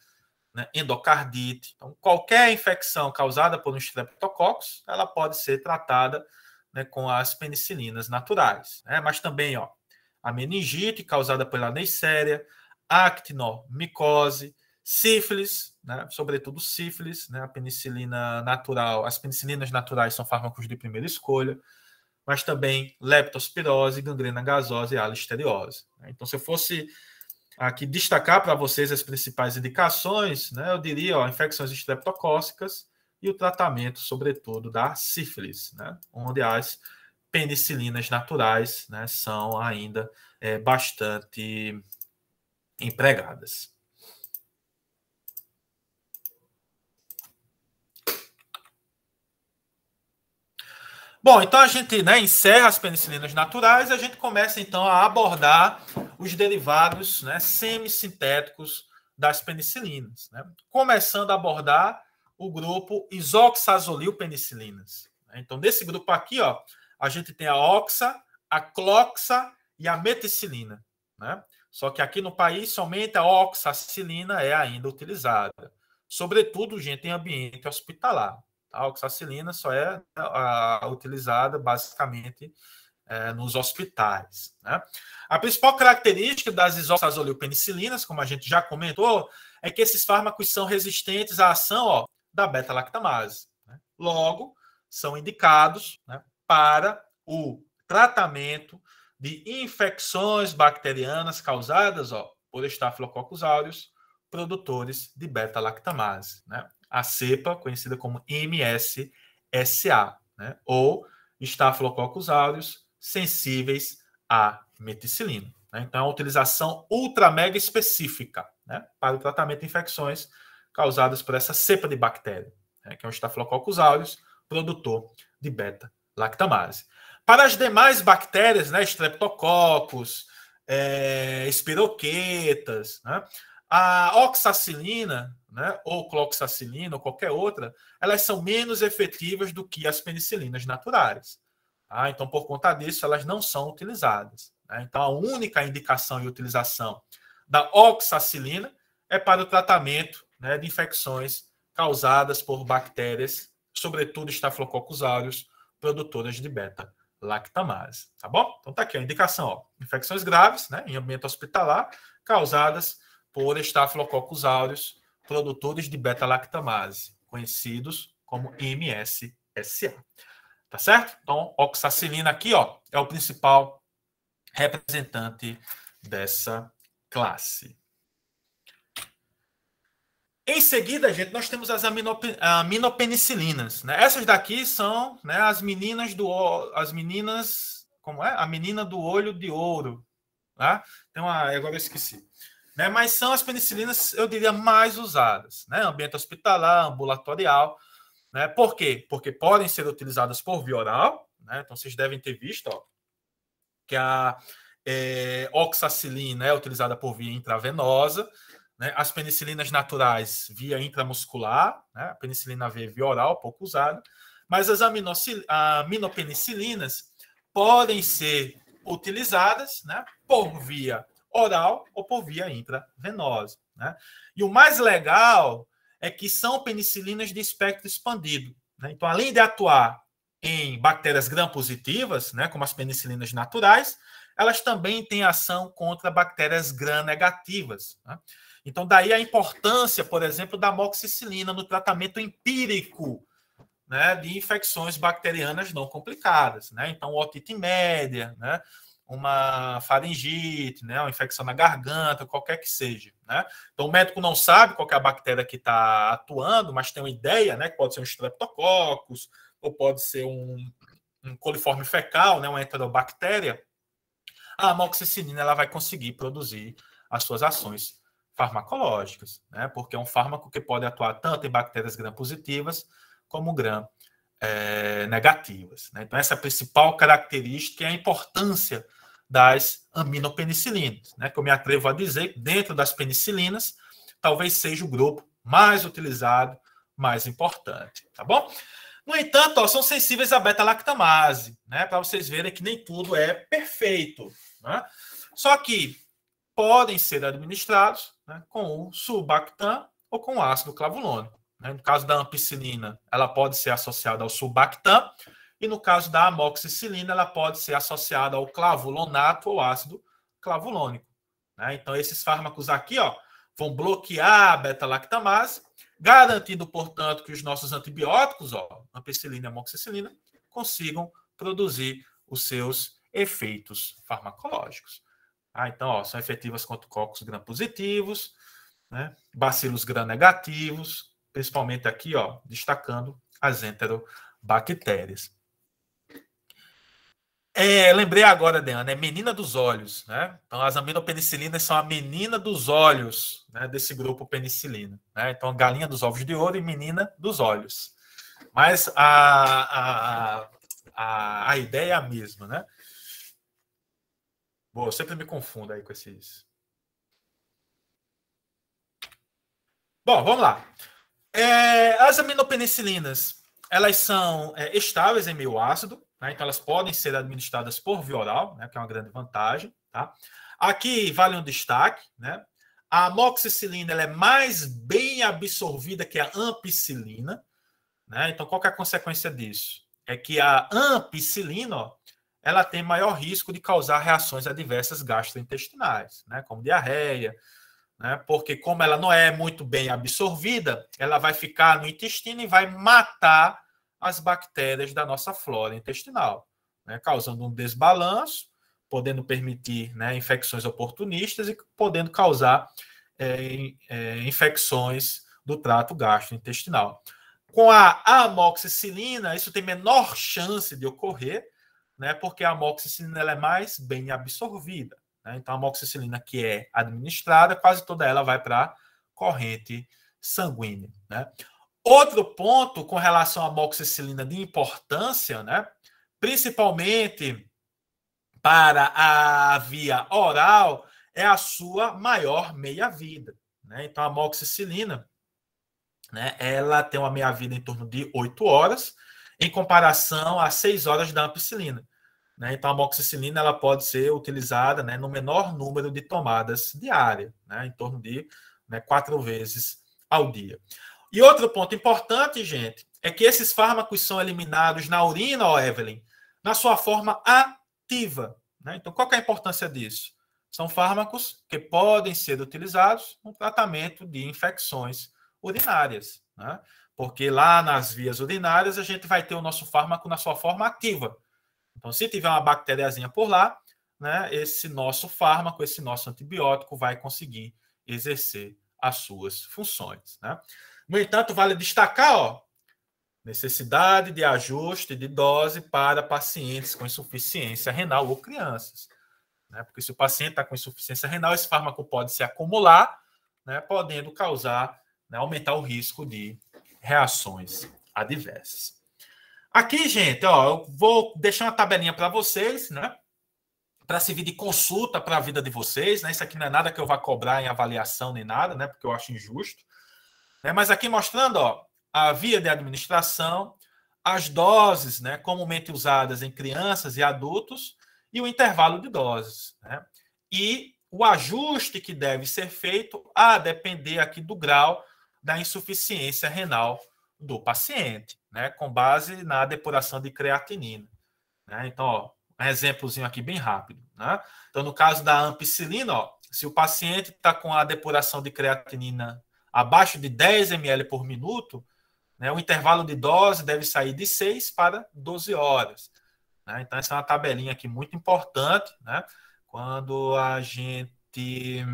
né, endocardite. Então, qualquer infecção causada por um streptococcus, ela pode ser tratada, né, com as penicilinas naturais. Né? Mas também, ó, a meningite causada pela Neisseria, actinomicose, sífilis, né, sobretudo sífilis, né, a penicilina natural, as penicilinas naturais são fármacos de primeira escolha, mas também leptospirose, gangrena gasosa e a listeriose. Então, se eu fosse aqui destacar para vocês as principais indicações, né, eu diria, ó, infecções estreptocócicas e o tratamento, sobretudo, da sífilis, né, onde as penicilinas naturais, né, são ainda bastante empregadas. Bom, então a gente, né, encerra as penicilinas naturais e a gente começa então a abordar os derivados, né, semissintéticos das penicilinas. Né? Começando a abordar o grupo isoxazolil-penicilinas. Então, nesse grupo aqui, ó, a gente tem a oxa, a cloxa e a meticilina. Né? Só que aqui no país, somente a oxacilina é ainda utilizada. Sobretudo, gente, em ambiente hospitalar. A oxacilina só é utilizada basicamente nos hospitais. Né? A principal característica das isoxazolil-penicilinas, como a gente já comentou, é que esses fármacos são resistentes à ação, ó, da beta-lactamase. Né? Logo, são indicados, né, para o tratamento de infecções bacterianas causadas, ó, por Staphylococcus aureus, produtores de beta-lactamase. Né? A cepa, conhecida como MSSA, né? Ou Staphylococcus aureus sensíveis à meticilina. Né? Então, é uma utilização ultra mega específica, né, para o tratamento de infecções causadas por essa cepa de bactéria, né, que é o Staphylococcus aureus, produtor de beta-lactamase. Para as demais bactérias, né, Streptococcus, espiroquetas, né, a oxacilina, né, ou cloxacilina, ou qualquer outra, elas são menos efetivas do que as penicilinas naturais. Tá? Então, por conta disso, elas não são utilizadas. né? Então, a única indicação e utilização da oxacilina é para o tratamento, né, de infecções causadas por bactérias, sobretudo Staphylococcus aureus, produtoras de beta-lactamase, tá bom? Então tá aqui a indicação, ó, infecções graves, né, em ambiente hospitalar, causadas por Staphylococcus aureus, produtores de beta-lactamase, conhecidos como MSSA. Tá certo? Então, oxacilina aqui, ó, é o principal representante dessa classe. Em seguida, gente, nós temos as aminopenicilinas, né? Essas daqui são, né, as meninas, como é? A menina do olho de ouro, tá? Tem uma, agora eu esqueci. Né? Mas são as penicilinas, eu diria, mais usadas, né? Ambiente hospitalar, ambulatorial, né? Por quê? Porque podem ser utilizadas por via oral, né? Então vocês devem ter visto, ó, que a oxacilina é utilizada por via intravenosa, né? As penicilinas naturais via intramuscular, né? A penicilina V via oral, pouco usada, mas as aminopenicilinas podem ser utilizadas, né, por via oral ou por via intravenosa, né? E o mais legal é que são penicilinas de espectro expandido, né? Então, além de atuar em bactérias gram-positivas, né, como as penicilinas naturais, elas também têm ação contra bactérias gram-negativas, né? Então, daí a importância, por exemplo, da amoxicilina no tratamento empírico, né, de infecções bacterianas não complicadas, né? Então, otite média, né, uma faringite, né, uma infecção na garganta, qualquer que seja, né? Então, o médico não sabe qual é a bactéria que está atuando, mas tem uma ideia, né, que pode ser um Streptococcus, ou pode ser um coliforme fecal, né, uma enterobactéria. A amoxicilina ela vai conseguir produzir as suas ações farmacológicas, né? Porque é um fármaco que pode atuar tanto em bactérias gram-positivas como gram-negativas, né? Então, essa é a principal característica e a importância das aminopenicilinas, né? Que eu me atrevo a dizer que dentro das penicilinas, talvez seja o grupo mais utilizado, mais importante, tá bom? No entanto, ó, são sensíveis à beta-lactamase, né? Para vocês verem que nem tudo é perfeito, né? Só que podem ser administrados, né, com o sulbactam ou com o ácido clavulônico, né? No caso da ampicilina, ela pode ser associada ao sulbactam, e no caso da amoxicilina, ela pode ser associada ao clavulonato ou ácido clavulônico, né? Então, esses fármacos aqui, ó, vão bloquear a beta-lactamase, garantindo, portanto, que os nossos antibióticos, ó, ampicilina e amoxicilina, consigam produzir os seus efeitos farmacológicos. Então, ó, são efetivas contra cocos gram-positivos, né, bacilos gram-negativos, principalmente aqui, ó, destacando as enterobactérias. Lembrei agora, Deana, é menina dos olhos, né? Então, as aminopenicilinas são a menina dos olhos, né, desse grupo penicilina, né? Então, galinha dos ovos de ouro e menina dos olhos. Mas a ideia é a mesma, né? Boa, eu sempre me confundo aí com esses. Bom, vamos lá. As aminopenicilinas, elas são estáveis em meio ácido, né? Então elas podem ser administradas por via oral, né? Que é uma grande vantagem, tá? Aqui vale um destaque, né? A amoxicilina ela é mais bem absorvida que a ampicilina, né? Então qual que é a consequência disso? É que a ampicilina, ó, ela tem maior risco de causar reações adversas gastrointestinais, né? Como diarreia, né? Porque como ela não é muito bem absorvida, ela vai ficar no intestino e vai matar as bactérias da nossa flora intestinal, né? Causando um desbalanço, podendo permitir, né, infecções oportunistas e podendo causar infecções do trato gastrointestinal. Com a amoxicilina, isso tem menor chance de ocorrer, né, porque a amoxicilina ela é mais bem absorvida. Né? Então, a amoxicilina que é administrada, quase toda ela vai para a corrente sanguínea. Né? Outro ponto com relação à amoxicilina de importância, né, principalmente para a via oral, é a sua maior meia-vida. Né? Então, a amoxicilina, né, ela tem uma meia-vida em torno de 8 horas, em comparação a 6 horas da ampicilina. né? Então, a amoxicilina ela pode ser utilizada, né, no menor número de tomadas diárias, né, em torno de, né, 4 vezes ao dia. E outro ponto importante, gente, é que esses fármacos são eliminados na urina, ó, Evelyn, na sua forma ativa, né? Então, qual que é a importância disso? São fármacos que podem ser utilizados no tratamento de infecções urinárias, né? Porque lá nas vias urinárias a gente vai ter o nosso fármaco na sua forma ativa. Então, se tiver uma bactériazinha por lá, né, esse nosso fármaco, esse nosso antibiótico vai conseguir exercer as suas funções, né? No entanto, vale destacar, ó, necessidade de ajuste de dose para pacientes com insuficiência renal ou crianças, né? Porque se o paciente está com insuficiência renal, esse fármaco pode se acumular, né, podendo causar, né, aumentar o risco de reações adversas. Aqui, gente, ó, eu vou deixar uma tabelinha para vocês, né? Para servir de consulta para a vida de vocês, né? Isso aqui não é nada que eu vá cobrar em avaliação nem nada, né? Porque eu acho injusto, né? Mas aqui mostrando, ó, a via de administração, as doses, né, comumente usadas em crianças e adultos e o intervalo de doses, né? E o ajuste que deve ser feito a depender aqui do grau da insuficiência renal do paciente, né, com base na depuração de creatinina, né? Então, ó, um exemplozinho aqui bem rápido, né? Então, no caso da ampicilina, ó, se o paciente está com a depuração de creatinina abaixo de 10 ml por minuto, né, o intervalo de dose deve sair de 6 para 12 horas. Né? Então, essa é uma tabelinha aqui muito importante, né, quando a gente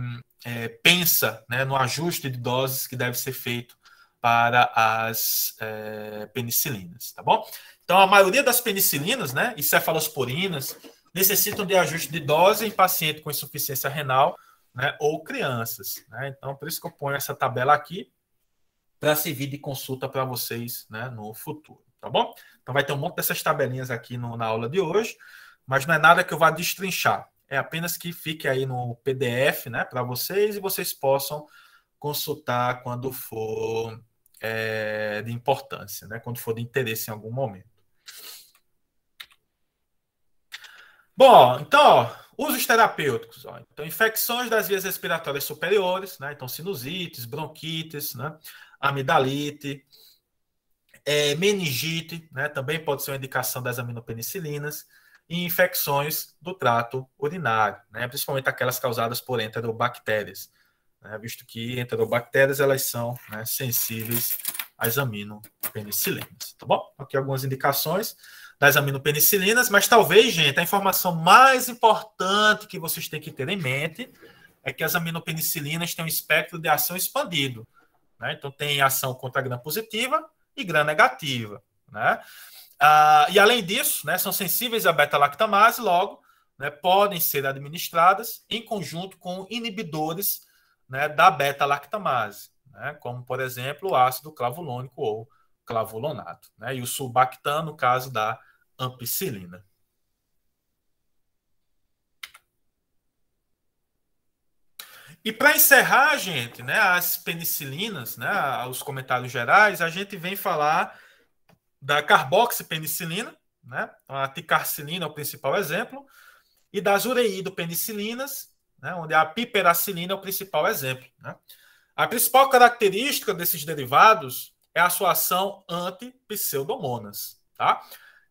pensa, né, no ajuste de doses que deve ser feito para as penicilinas, tá bom? Então, a maioria das penicilinas, né, e cefalosporinas, necessitam de ajuste de dose em paciente com insuficiência renal, né, ou crianças, né? Então, por isso que eu ponho essa tabela aqui para servir de consulta para vocês, né, no futuro, tá bom? Então, vai ter um monte dessas tabelinhas aqui na aula de hoje, mas não é nada que eu vá destrinchar. É apenas que fique aí no PDF, né, para vocês e vocês possam consultar quando for de importância, né, quando for de interesse em algum momento. Bom, então, ó, usos terapêuticos. Ó. Então, infecções das vias respiratórias superiores, né? Então, sinusites, bronquites, né? Amidalite, meningite, né? Também pode ser uma indicação das aminopenicilinas, e infecções do trato urinário, né? Principalmente aquelas causadas por enterobactérias, né? Visto que enterobactérias elas são, né, sensíveis às aminopenicilinas, tá bom? Aqui algumas indicações das aminopenicilinas, mas talvez, gente, a informação mais importante que vocês têm que ter em mente é que as aminopenicilinas têm um espectro de ação expandido, né? Então, tem ação contra gram-positiva e gram-negativa, né? E, além disso, né, são sensíveis à beta-lactamase, logo, né, podem ser administradas em conjunto com inibidores, né, da beta-lactamase, né, como, por exemplo, o ácido clavulônico ou clavulonato, né, e o sulbactam, no caso da ampicilina. E para encerrar, gente, né, as penicilinas, né, os comentários gerais, a gente vem falar da carboxipenicilina, né, a ticarcilina é o principal exemplo, e das ureidopenicilinas, né, onde a piperacilina é o principal exemplo. Né. A principal característica desses derivados é a sua ação anti-pseudomonas. Tá?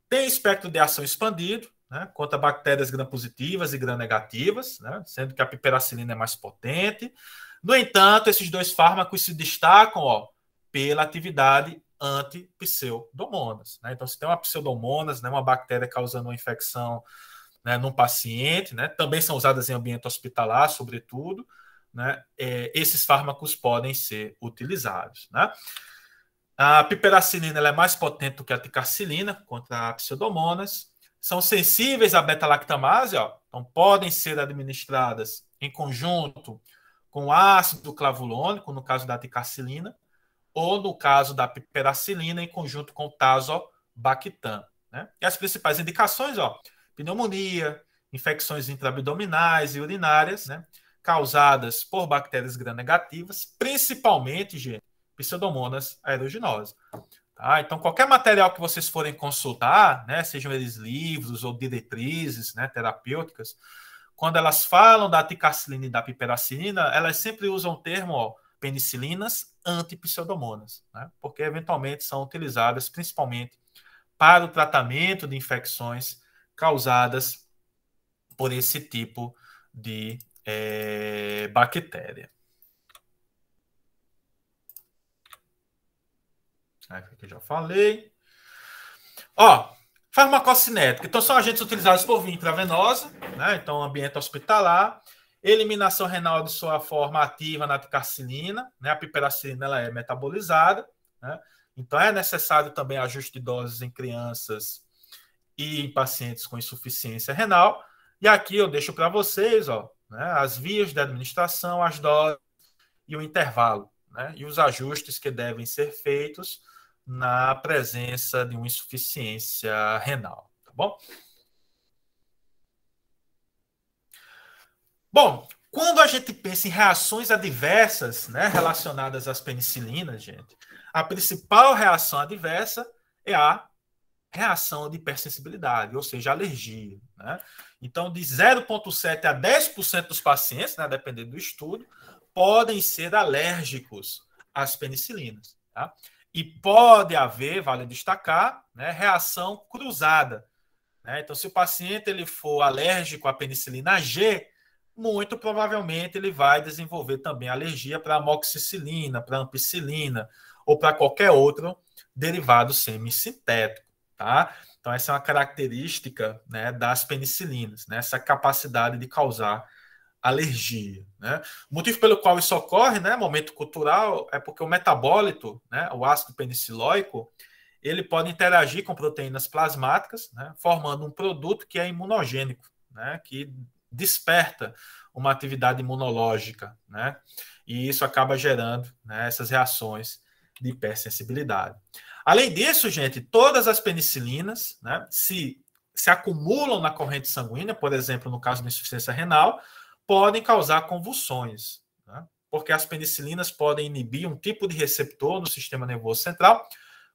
Tem espectro de ação expandido, né, contra bactérias gram-positivas e gram-negativas, né, sendo que a piperacilina é mais potente. No entanto, esses dois fármacos se destacam, ó, pela atividade anti-pseudomonas. Né? Então, se tem uma pseudomonas, né, uma bactéria causando uma infecção, né, num paciente, né, também são usadas em ambiente hospitalar, sobretudo, né, esses fármacos podem ser utilizados. Né? A piperacilina ela é mais potente do que a ticarcilina contra a pseudomonas. São sensíveis à beta-lactamase, ó, então podem ser administradas em conjunto com ácido clavulônico, no caso da ticarcilina, ou no caso da piperacilina, em conjunto com o tazobactam. Né? E as principais indicações, ó, pneumonia, infecções intraabdominais e urinárias, né, causadas por bactérias gram-negativas, principalmente, gente, Pseudomonas aeruginosa. Tá? Então, qualquer material que vocês forem consultar, né, sejam eles livros ou diretrizes, né, terapêuticas, quando elas falam da ticarcilina e da piperacilina, elas sempre usam o termo, ó, penicilinas antipseudomonas, né, porque eventualmente são utilizadas principalmente para o tratamento de infecções causadas por esse tipo de bactéria. Aqui eu já falei. Ó, farmacocinética. Então, são agentes utilizados por via intravenosa, né? Então, ambiente hospitalar. Eliminação renal de sua forma ativa na ticarcilina, né? A piperacilina ela é metabolizada, né? Então, é necessário também ajuste de doses em crianças e em pacientes com insuficiência renal. E aqui eu deixo para vocês, ó, né, as vias de administração, as doses e o intervalo, né? E os ajustes que devem ser feitos na presença de uma insuficiência renal, tá bom? Bom, quando a gente pensa em reações adversas, né, relacionadas às penicilinas, gente, a principal reação adversa é a reação de hipersensibilidade, ou seja, alergia, né? Então, de 0,7 a 10% dos pacientes, né, dependendo do estudo, podem ser alérgicos às penicilinas, tá? E pode haver, vale destacar, né, reação cruzada, né? Então, se o paciente ele for alérgico à penicilina G, muito provavelmente ele vai desenvolver também alergia para amoxicilina, para ampicilina ou para qualquer outro derivado semissintético, tá? Então, essa é uma característica, né, das penicilinas, né, essa capacidade de causar alergia, né? O motivo pelo qual isso ocorre, né, momento cultural, é porque o metabólito, né, o ácido penicilóico, ele pode interagir com proteínas plasmáticas, né, formando um produto que é imunogênico, né, que desperta uma atividade imunológica, né, e isso acaba gerando, né, essas reações de hipersensibilidade. Além disso, gente, todas as penicilinas, né, se acumulam na corrente sanguínea, por exemplo, no caso da insuficiência renal, podem causar convulsões, né, porque as penicilinas podem inibir um tipo de receptor no sistema nervoso central,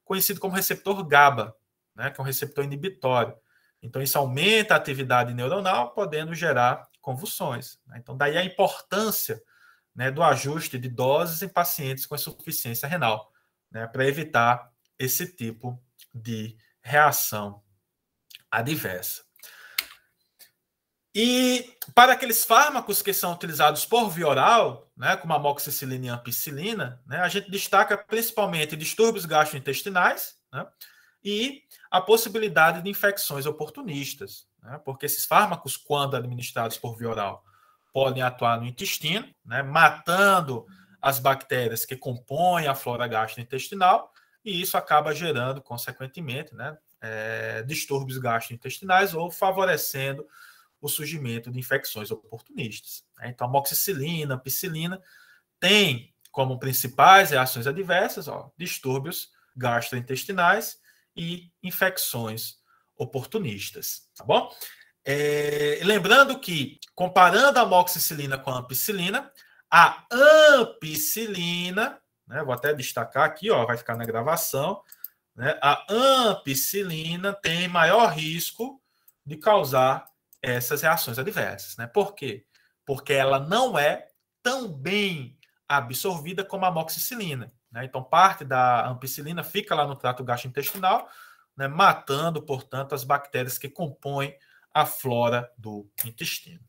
conhecido como receptor GABA, né, que é um receptor inibitório. Então, isso aumenta a atividade neuronal, podendo gerar convulsões, né? Então, daí a importância, né, do ajuste de doses em pacientes com insuficiência renal, né, para evitar esse tipo de reação adversa. E para aqueles fármacos que são utilizados por via oral, né, como a amoxicilina e a ampicilina, né, a gente destaca principalmente distúrbios gastrointestinais, né, e a possibilidade de infecções oportunistas, né, porque esses fármacos, quando administrados por via oral, podem atuar no intestino, né, matando as bactérias que compõem a flora gastrointestinal, e isso acaba gerando, consequentemente, né, distúrbios gastrointestinais ou favorecendo o surgimento de infecções oportunistas. Então, amoxicilina, ampicilina, tem como principais reações adversas, ó, distúrbios gastrointestinais e infecções oportunistas, tá bom? Lembrando que, comparando a amoxicilina com a ampicilina, a ampicilina, né, vou até destacar aqui, ó, vai ficar na gravação, né, a ampicilina tem maior risco de causar essas reações adversas, né? Por quê? Porque ela não é tão bem absorvida como a amoxicilina, né? Então, parte da ampicilina fica lá no trato gastrointestinal, né, matando, portanto, as bactérias que compõem a flora do intestino.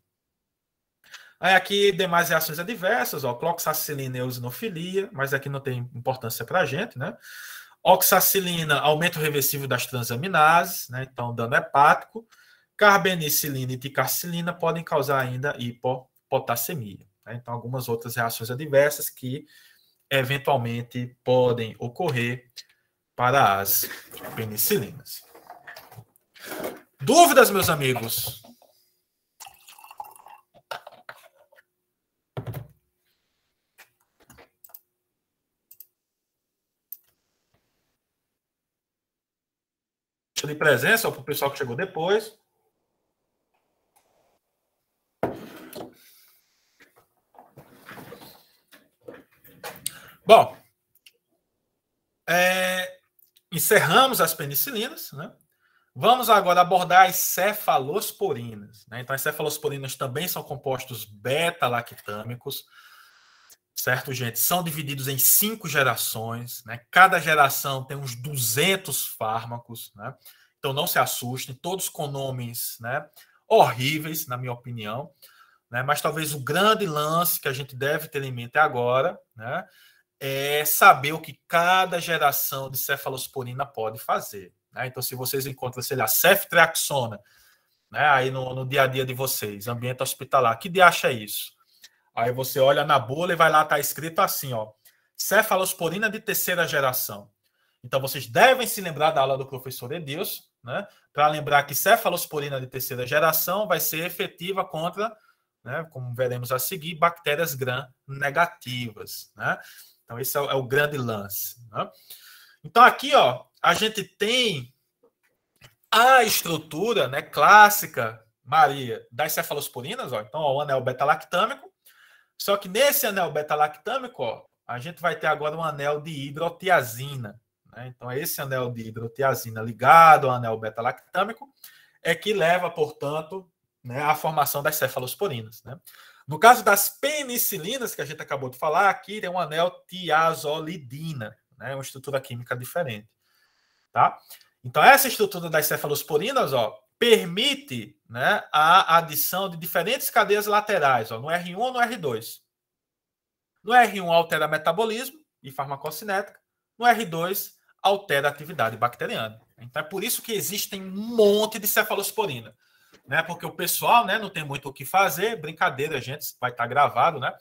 Aí aqui demais reações adversas, ó, cloxacilina e eosinofilia, mas aqui não tem importância para a gente, né? Oxacilina, aumento reversível das transaminases, né? Então dano hepático. Carbenicilina e ticarcilina podem causar ainda hipopotassemia, né? Então algumas outras reações adversas que eventualmente podem ocorrer para as penicilinas. Dúvidas, meus amigos? De presença para o pessoal que chegou depois. Bom, encerramos as penicilinas, né? Vamos agora abordar as cefalosporinas, né? Então, as cefalosporinas também são compostos beta-lactâmicos, certo, gente? São divididos em 5 gerações, né? Cada geração tem uns 200 fármacos, né? Então, não se assustem, todos com nomes, né, horríveis, na minha opinião, né? Mas talvez o grande lance que a gente deve ter em mente agora, né, é saber o que cada geração de cefalosporina pode fazer. Né? Então, se vocês encontram, sei lá, ceftriaxona, né, aí no dia a dia de vocês, ambiente hospitalar, que de acha isso? Aí você olha na bula e vai lá, tá escrito assim, ó, cefalosporina de terceira geração. Então, vocês devem se lembrar da aula do professor Edilson, né, para lembrar que cefalosporina de terceira geração vai ser efetiva contra, né, como veremos a seguir, bactérias gram-negativas, né? Então, esse é o grande lance. Né? Então, aqui, ó, a gente tem a estrutura, né, clássica, Maria, das cefalosporinas. Ó. Então, ó, o anel beta-lactâmico. Só que nesse anel beta-lactâmico, ó, a gente vai ter agora um anel de hidrotiazina. Né? Então, esse anel de hidrotiazina ligado ao anel beta-lactâmico é que leva, portanto, né, à formação das cefalosporinas. Né? No caso das penicilinas, que a gente acabou de falar, aqui tem um anel tiazolidina, né? Uma estrutura química diferente. Tá? Então, essa estrutura das cefalosporinas, ó, permite, né, a adição de diferentes cadeias laterais, ó, no R1 ou no R2. No R1 altera metabolismo e farmacocinética, no R2 altera a atividade bacteriana. Então, é por isso que existem um monte de cefalosporina. Né, porque o pessoal, né, não tem muito o que fazer, brincadeira, gente, vai estar gravado, né?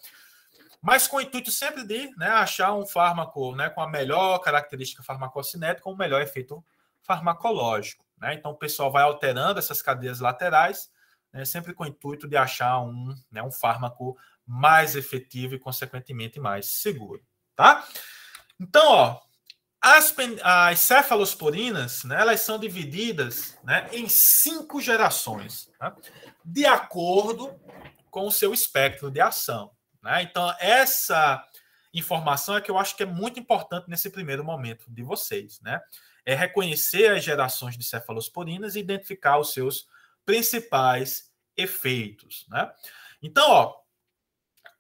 Mas com o intuito sempre de, né, achar um fármaco, né, com a melhor característica farmacocinética, com o melhor efeito farmacológico. Né? Então o pessoal vai alterando essas cadeias laterais, né, sempre com o intuito de achar né, um fármaco mais efetivo e, consequentemente, mais seguro. Tá? Então, ó, as cefalosporinas, né, elas são divididas, né, em 5 gerações, tá? De acordo com o seu espectro de ação. Né? Então, essa informação é que eu acho que é muito importante nesse primeiro momento de vocês. Né? É reconhecer as gerações de cefalosporinas e identificar os seus principais efeitos. Né? Então, ó,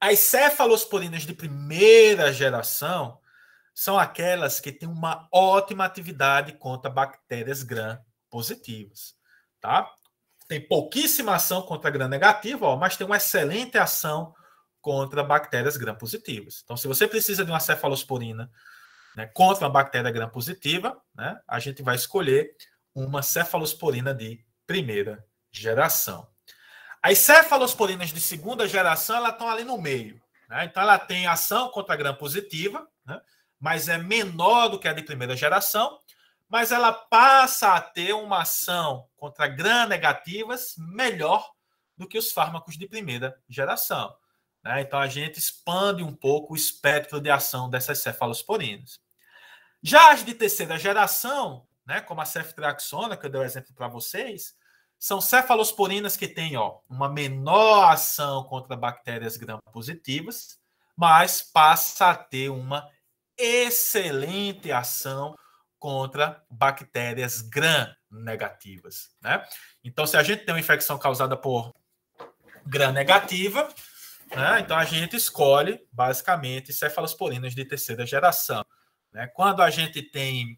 as cefalosporinas de primeira geração são aquelas que têm uma ótima atividade contra bactérias gram-positivas, tá? Tem pouquíssima ação contra gram-negativa, ó, mas tem uma excelente ação contra bactérias gram-positivas. Então, se você precisa de uma cefalosporina, né, contra uma bactéria gram-positiva, né, a gente vai escolher uma cefalosporina de primeira geração. As cefalosporinas de segunda geração, elas estão ali no meio. Né? Então, ela tem ação contra gram-positiva, né? Mas é menor do que a de primeira geração, mas ela passa a ter uma ação contra gram-negativas melhor do que os fármacos de primeira geração. Né? Então, a gente expande um pouco o espectro de ação dessas cefalosporinas. Já as de terceira geração, né, como a ceftriaxona, que eu dei o exemplo para vocês, são cefalosporinas que têm, ó, uma menor ação contra bactérias gram-positivas, mas passa a ter uma excelente ação contra bactérias gram-negativas. Né? Então, se a gente tem uma infecção causada por gram-negativa, né, então a gente escolhe, basicamente, cefalosporinas de terceira geração. Né? Quando a gente tem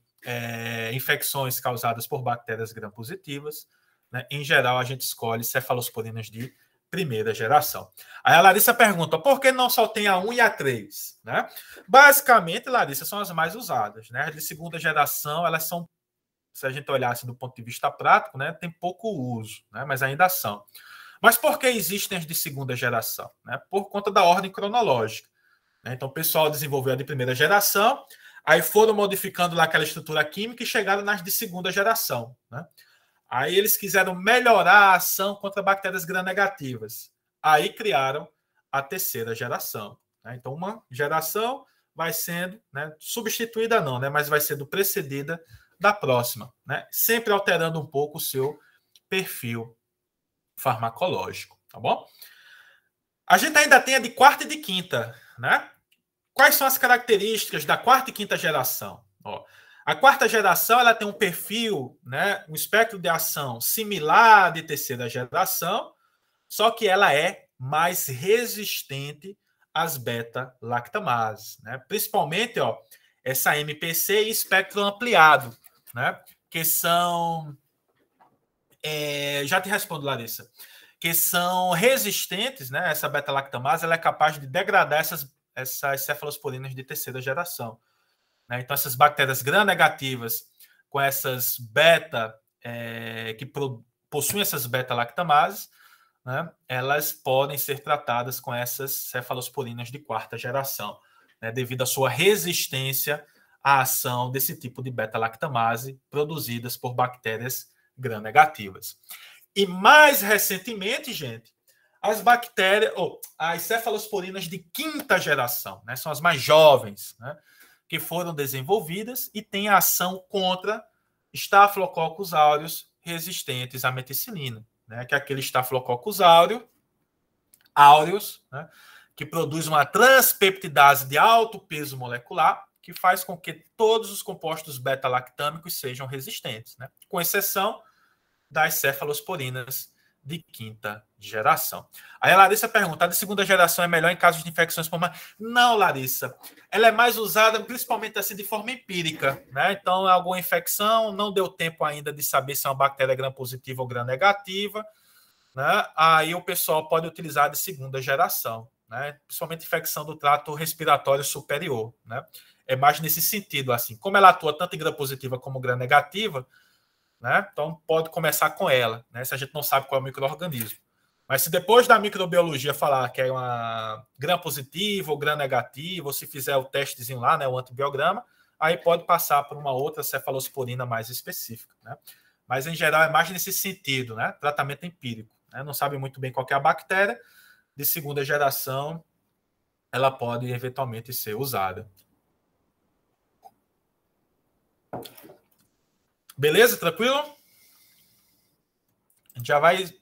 infecções causadas por bactérias gram-positivas, né, em geral, a gente escolhe cefalosporinas de primeira geração. Aí a Larissa pergunta, por que não só tem a 1 e a 3? Né? Basicamente, Larissa, são as mais usadas. Né? As de segunda geração, elas são, se a gente olhasse do ponto de vista prático, né, tem pouco uso, né, mas ainda são. Mas por que existem as de segunda geração? Né? Por conta da ordem cronológica. Né? Então, o pessoal desenvolveu a de primeira geração, aí foram modificando lá aquela estrutura química e chegaram nas de segunda geração. Né? Aí eles quiseram melhorar a ação contra bactérias gram-negativas. Aí criaram a terceira geração. Né? Então, uma geração vai sendo, né, substituída não, né, mas vai sendo precedida da próxima. Né? Sempre alterando um pouco o seu perfil farmacológico. Tá bom? A gente ainda tem a de quarta e de quinta. Né? Quais são as características da quarta e quinta geração? Ó, A quarta geração ela tem um perfil, né, um espectro de ação similar à de terceira geração, só que ela é mais resistente às beta-lactamases, né? Principalmente, ó, essa MPC e espectro ampliado, né? Que são... já te respondo, Larissa. Que são resistentes, né? Essa beta-lactamase ela é capaz de degradar essas cefalosporinas de terceira geração, né? Então, essas bactérias gram-negativas com essas beta, que possuem essas beta-lactamases, né? Elas podem ser tratadas com essas cefalosporinas de quarta geração, né? Devido à sua resistência à ação desse tipo de beta-lactamase produzidas por bactérias gram-negativas. E mais recentemente, gente, as bactérias, as cefalosporinas de quinta geração, né? São as mais jovens, né? Que foram desenvolvidas e têm ação contra Staphylococcus aureus resistentes à meticilina, né? Que é aquele Staphylococcus aureus, né? Que produz uma transpeptidase de alto peso molecular, que faz com que todos os compostos beta-lactâmicos sejam resistentes, né? Com exceção das cefalosporinas de quinta geração. Aí a Larissa pergunta, a de segunda geração é melhor em casos de infecções pulmonares? Não, Larissa. Ela é mais usada principalmente assim de forma empírica, né? Então, alguma infecção, não deu tempo ainda de saber se é uma bactéria gram-positiva ou gram-negativa, né? Aí o pessoal pode utilizar de segunda geração, né? Principalmente infecção do trato respiratório superior, né? É mais nesse sentido, assim. Como ela atua tanto em gram-positiva como gram-negativa, né? Então, pode começar com ela, né? Se a gente não sabe qual é o micro-organismo. Mas se depois da microbiologia falar que é uma gram-positiva ou gram-negativa, ou se fizer o testezinho lá, né, o antibiograma, aí pode passar por uma outra cefalosporina mais específica, né? Mas, em geral, é mais nesse sentido, né? Tratamento empírico, né? Não sabe muito bem qual é a bactéria, de segunda geração, ela pode eventualmente ser usada. Beleza? Tranquilo? A gente já vai...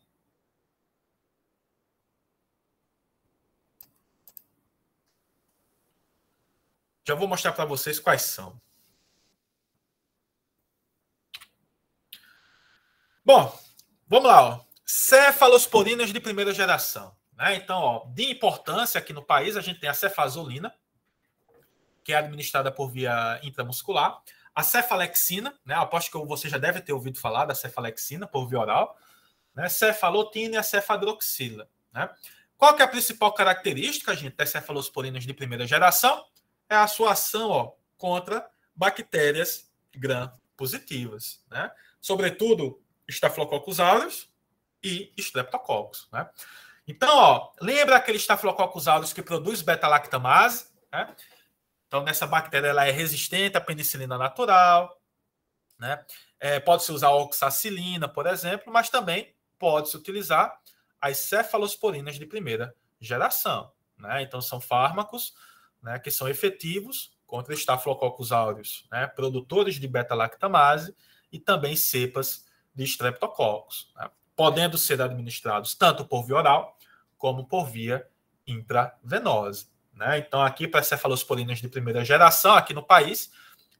Já vou mostrar para vocês quais são. Bom, vamos lá. Ó. Cefalosporinas de primeira geração. Né? Então, ó, de importância aqui no país, a gente tem a cefazolina, que é administrada por via intramuscular. A cefalexina, né? Aposto que você já deve ter ouvido falar da cefalexina por via oral. Né? Cefalotina e a cefadroxila. Né? Qual que é a principal característica, gente, das cefalosporinas de primeira geração? É a sua ação, ó, contra bactérias gram-positivas. Né? Sobretudo, Staphylococcus aureus e Streptococcus. Né? Então, ó, lembra aquele Staphylococcus aureus que produz beta-lactamase? Né? Então, nessa bactéria ela é resistente à penicilina natural. Né? Pode-se usar a oxacilina, por exemplo, mas também pode-se utilizar as cefalosporinas de primeira geração. Né? Então, são fármacos, né, que são efetivos contra Staphylococcus aureus, né, produtores de beta-lactamase e também cepas de Streptococcus, né, podendo ser administrados tanto por via oral como por via intravenosa. Né? Então, aqui para cefalosporinas de primeira geração, aqui no país,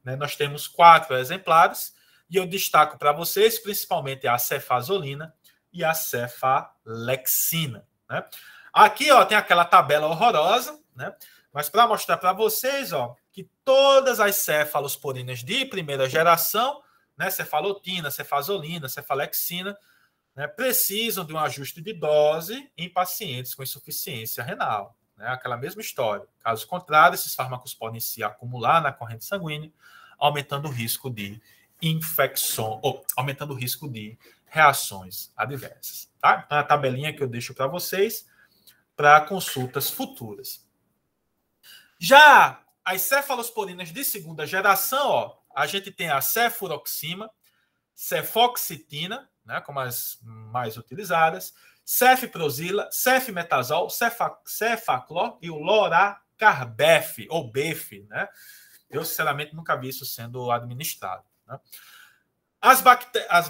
né, nós temos 4 exemplares e eu destaco para vocês principalmente a cefazolina e a cefalexina. Né? Aqui ó, tem aquela tabela horrorosa, né? Mas para mostrar para vocês ó, que todas as cefalosporinas de primeira geração, né, cefalotina, cefazolina, cefalexina, né, precisam de um ajuste de dose em pacientes com insuficiência renal. Né, aquela mesma história. Caso contrário, esses fármacos podem se acumular na corrente sanguínea, aumentando o risco de infecção, ou aumentando o risco de reações adversas. Tá? Então, a tabelinha que eu deixo para vocês para consultas futuras. Já as cefalosporinas de segunda geração, ó, a gente tem a cefuroxima, cefoxitina, né, como as mais utilizadas, cefprozila, cefmetazol, cefaclor e o loracarbef, ou BEF. Né? Eu, sinceramente, nunca vi isso sendo administrado. Né? As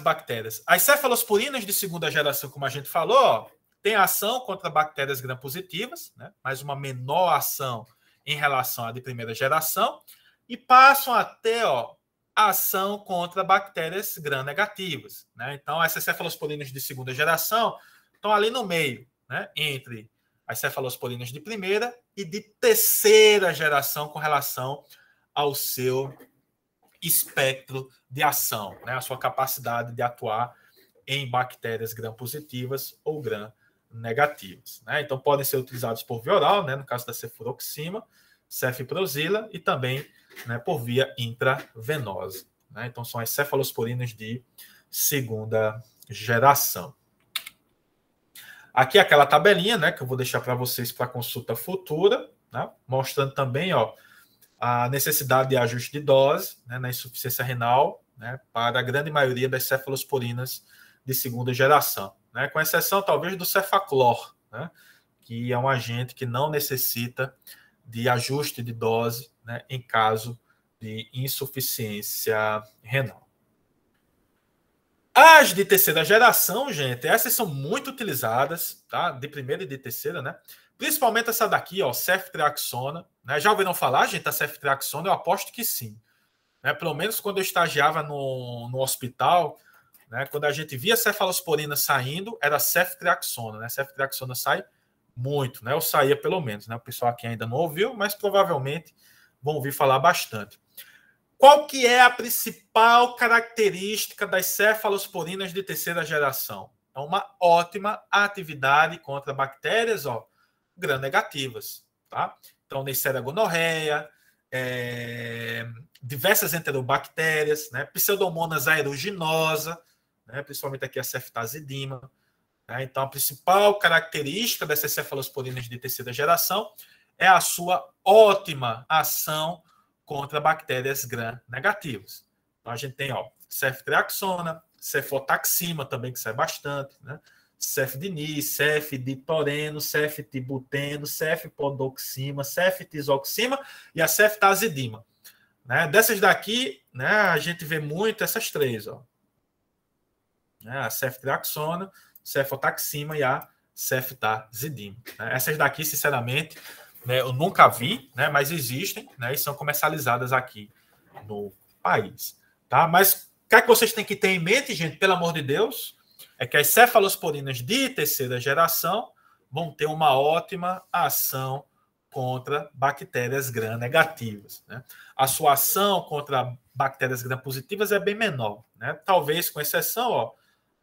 bactérias, as cefalosporinas de segunda geração, como a gente falou, ó, tem ação contra bactérias gram-positivas, né? Mas uma menor ação em relação à de primeira geração, e passam a ter ó, ação contra bactérias gram-negativas. Né? Então, essas cefalosporinas de segunda geração estão ali no meio, né? Entre as cefalosporinas de primeira e de terceira geração com relação ao seu espectro de ação, né? A sua capacidade de atuar em bactérias gram-positivas ou gram-negativas. Né? Então, podem ser utilizados por via oral, né? No caso da cefuroxima, cefprozila e também, né, por via intravenosa. Né? Então, são as cefalosporinas de segunda geração. Aqui aquela tabelinha, né, que eu vou deixar para vocês para consulta futura, né, mostrando também, ó, a necessidade de ajuste de dose, né, na insuficiência renal, né, para a grande maioria das cefalosporinas de segunda geração, né, com exceção talvez do cefaclor, né, que é um agente que não necessita de ajuste de dose, né, em caso de insuficiência renal. As de terceira geração, gente, essas são muito utilizadas, tá? De primeira e de terceira, né? Principalmente essa daqui, ó, ceftriaxona. Né? Já ouviram falar, gente, da ceftriaxona? Eu aposto que sim. Né? Pelo menos quando eu estagiava no hospital, né? Quando a gente via cefalosporina saindo, era ceftriaxona, né? Ceftriaxona sai muito, né? Eu saía pelo menos, né? O pessoal aqui ainda não ouviu, mas provavelmente vão ouvir falar bastante. Qual que é a principal característica das cefalosporinas de terceira geração? É uma ótima atividade contra bactérias, ó, gram-negativas, tá? Então, Neisseria gonorreia, diversas enterobactérias, né? Pseudomonas aeruginosa, né? Principalmente aqui a ceftazidima. Né? Então, a principal característica dessas cefalosporinas de terceira geração é a sua ótima ação contra bactérias gram-negativas. Então, a gente tem, ó, ceftriaxona, cefotaxima também, que sai bastante, né? Cefdini, cefditoreno, ceftibuteno, cefpodoxima, ceftizoxima e a ceftazidima. Né? Dessas daqui, né, a gente vê muito essas três, ó. Né? A ceftriaxona, cefotaxima e a ceftazidima. Né? Essas daqui, sinceramente, né, eu nunca vi, né, mas existem, né, e são comercializadas aqui no país. Tá? Mas o que é que vocês têm que ter em mente, gente, pelo amor de Deus, é que as cefalosporinas de terceira geração vão ter uma ótima ação contra bactérias gram-negativas. Né? A sua ação contra bactérias gram-positivas é bem menor. Né? Talvez com exceção, ó,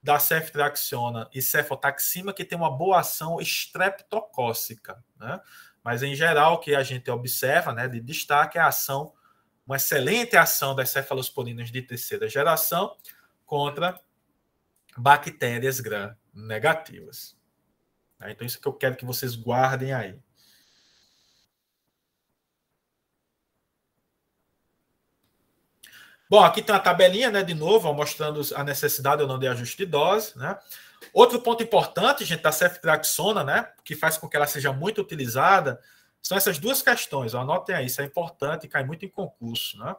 da ceftriaxona e cefotaxima, que tem uma boa ação estreptocócica. Né? Mas, em geral, o que a gente observa, né, de destaque é a ação, uma excelente ação das cefalosporinas de terceira geração contra bactérias gram-negativas. Então, isso que eu quero que vocês guardem aí. Bom, aqui tem uma tabelinha, né, de novo, ó, mostrando a necessidade ou não de ajuste de dose. Né? Outro ponto importante, gente, da ceftriaxona, né, que faz com que ela seja muito utilizada, são essas duas questões. Ó, anotem aí, isso é importante e cai muito em concurso. Né?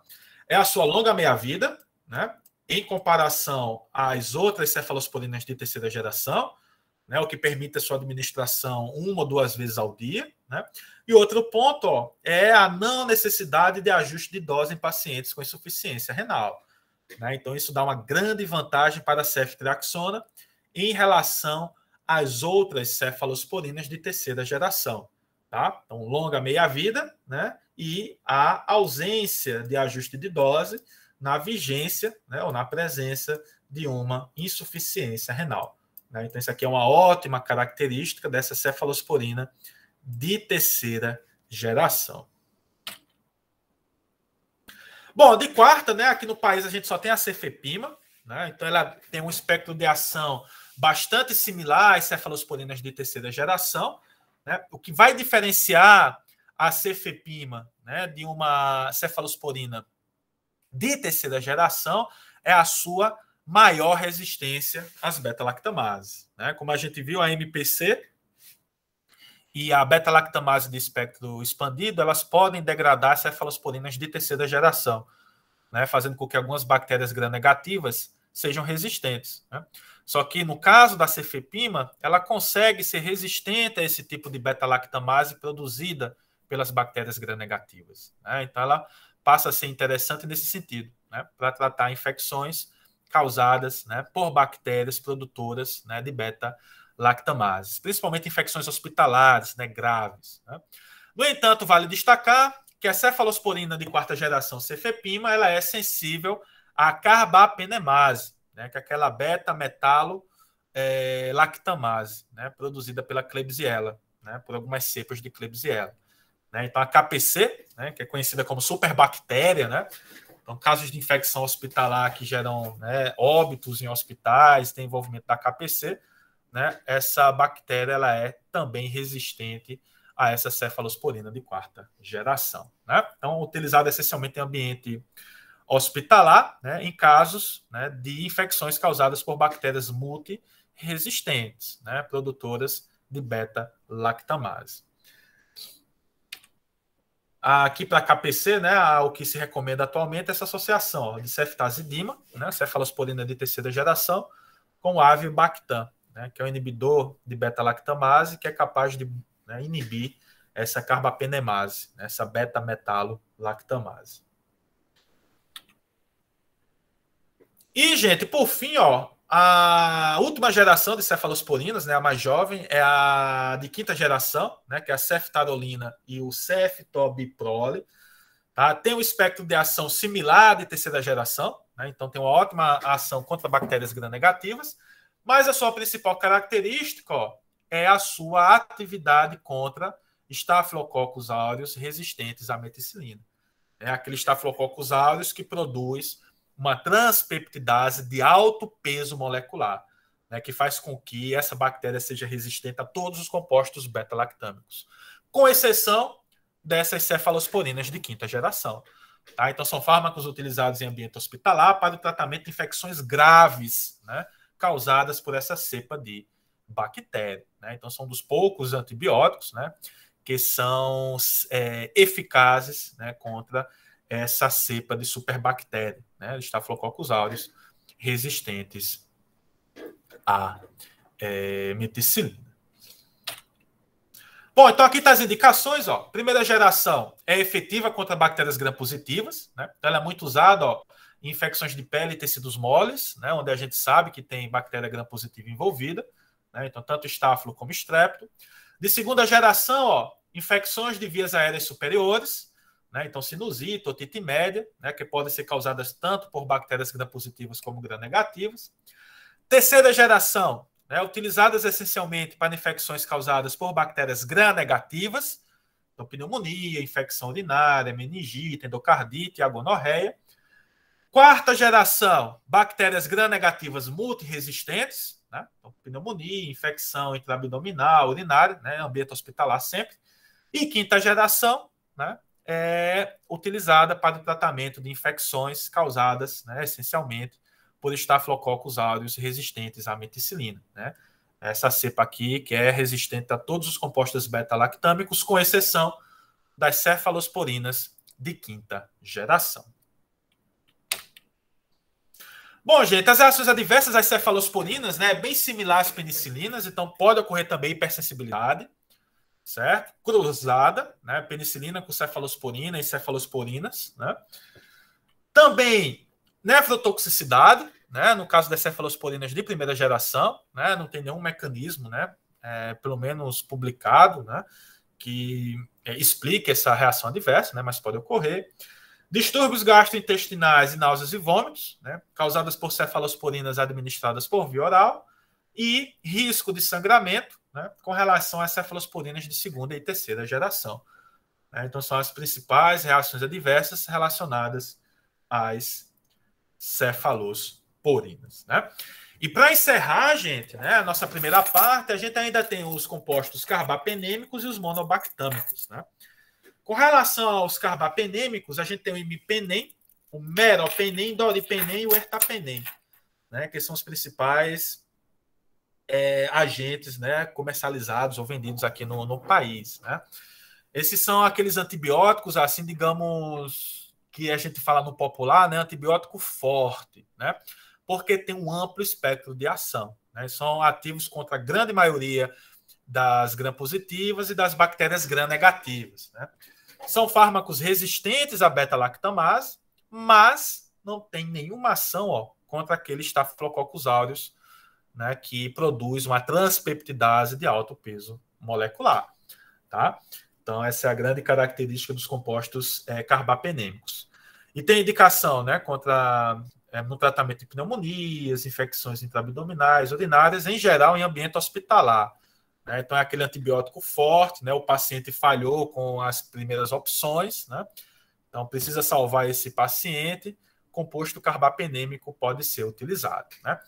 É a sua longa meia-vida, né, em comparação às outras cefalosporinas de terceira geração, né, o que permite a sua administração 1 ou 2 vezes ao dia. Né? E outro ponto, ó, é a não necessidade de ajuste de dose em pacientes com insuficiência renal. Né? Então, isso dá uma grande vantagem para a ceftriaxona em relação às outras cefalosporinas de terceira geração. Tá? Então, longa meia-vida, né? E a ausência de ajuste de dose na vigência, né, ou na presença de uma insuficiência renal. Né? Então, isso aqui é uma ótima característica dessa cefalosporina de terceira geração. Bom, de quarta, né, aqui no país a gente só tem a cefepima, né, então ela tem um espectro de ação bastante similar às cefalosporinas de terceira geração. Né, o que vai diferenciar a cefepima, né, de uma cefalosporina de terceira geração é a sua maior resistência às beta-lactamases. Né? Como a gente viu, a MPC e a beta-lactamase de espectro expandido, elas podem degradar cefalosporinas de terceira geração, né? Fazendo com que algumas bactérias gram-negativas sejam resistentes. Né? Só que no caso da cefepima, ela consegue ser resistente a esse tipo de beta-lactamase produzida pelas bactérias gram-negativas. Né? Então ela passa a ser interessante nesse sentido. né, para tratar infecções causadas, né, por bactérias produtoras, né, de beta-lactamases, principalmente infecções hospitalares, né, graves. Né. No entanto, vale destacar que a cefalosporina de quarta geração, cefepima, ela é sensível à carbapenemase, né, que é aquela beta-metalo lactamase, né, produzida pela Klebsiella, né, por algumas cepas de Klebsiella. Né. Então, a KPC, né, que é conhecida como superbactéria, né, então, casos de infecção hospitalar que geram, né, óbitos em hospitais, tem envolvimento da KPC, né, essa bactéria ela é também resistente a essa cefalosporina de quarta geração. Né. Então, utilizada essencialmente em ambiente hospitalar, né, em casos, né, de infecções causadas por bactérias multiresistentes, né, produtoras de beta-lactamase. Aqui para a KPC, né, o que se recomenda atualmente é essa associação de ceftazidima, né, cefalosporina de terceira geração, com o avibactam, né, que é um inibidor de beta-lactamase que é capaz de, né, inibir essa carbapenemase, né, essa beta-metalo-lactamase. E, gente, por fim, ó, a última geração de cefalosporinas, né, a mais jovem, é a de quinta geração, né, que é a ceftarolina e o ceftobiprole. Tá? Tem um espectro de ação similar de terceira geração, né, então tem uma ótima ação contra bactérias gram-negativas, mas a sua principal característica, ó, é a sua atividade contra Staphylococcus aureus resistentes à meticilina. É aquele Staphylococcus aureus que produz uma transpeptidase de alto peso molecular, né, que faz com que essa bactéria seja resistente a todos os compostos beta-lactâmicos, com exceção dessas cefalosporinas de quinta geração. Tá? Então, são fármacos utilizados em ambiente hospitalar para o tratamento de infecções graves, né, causadas por essa cepa de bactéria. Né? Então, são dos poucos antibióticos, né, que são eficazes, né, contra essa cepa de superbactéria, né, Staphylococcus aureus, resistentes à meticilina. Bom, então aqui está as indicações. Ó. Primeira geração é efetiva contra bactérias gram-positivas. Né? Então ela é muito usada, ó, em infecções de pele e tecidos moles, né, onde a gente sabe que tem bactéria gram-positiva envolvida. Né? Então, tanto estáfilo como estrépito. De segunda geração, ó, infecções de vias aéreas superiores. Né? Então, sinusite, otite média, né, que podem ser causadas tanto por bactérias gram-positivas como gram-negativas. Terceira geração, né, utilizadas essencialmente para infecções causadas por bactérias gram-negativas, então pneumonia, infecção urinária, meningite, endocardite, a gonorreia. Quarta geração, bactérias gram-negativas multiresistentes, né, então pneumonia, infecção intraabdominal, urinária, né, ambiente hospitalar sempre. E quinta geração, né, é utilizada para o tratamento de infecções causadas, né, essencialmente por Staphylococcus aureus resistentes à meticilina. Né? Essa cepa aqui que é resistente a todos os compostos beta-lactâmicos, com exceção das cefalosporinas de quinta geração. Bom, gente, as reações adversas às cefalosporinas, né, é bem similar às penicilinas, então pode ocorrer também hipersensibilidade, certo? Cruzada, né, penicilina com cefalosporina e cefalosporinas, né? Também nefrotoxicidade, né, no caso das cefalosporinas de primeira geração, né, não tem nenhum mecanismo, né, pelo menos publicado, né, que explique essa reação adversa, né, mas pode ocorrer. Distúrbios gastrointestinais e náuseas e vômitos, né, causadas por cefalosporinas administradas por via oral, e risco de sangramento, né, com relação às cefalosporinas de segunda e terceira geração. Né, então, são as principais reações adversas relacionadas às cefalosporinas. Né? E para encerrar, gente, né, a nossa primeira parte, a gente ainda tem os compostos carbapenêmicos e os monobactâmicos. Né? Com relação aos carbapenêmicos, a gente tem o imipenem, o meropenem, doripenem e o ertapenem, né, que são os principais agentes, né, comercializados ou vendidos aqui no país. Né? Esses são aqueles antibióticos, assim, digamos, que a gente fala no popular, né, antibiótico forte, né, porque tem um amplo espectro de ação. Né? São ativos contra a grande maioria das gram-positivas e das bactérias gram-negativas. Né? São fármacos resistentes à beta-lactamase, mas não tem nenhuma ação, ó, contra aquele Staphylococcus aureus, né, que produz uma transpeptidase de alto peso molecular, tá? Então, essa é a grande característica dos compostos carbapenêmicos. E tem indicação, né, no tratamento de pneumonias, infecções intraabdominais, urinárias, em geral, em ambiente hospitalar. Né? Então, é aquele antibiótico forte, né? O paciente falhou com as primeiras opções, né? Então, precisa salvar esse paciente, composto carbapenêmico pode ser utilizado, né?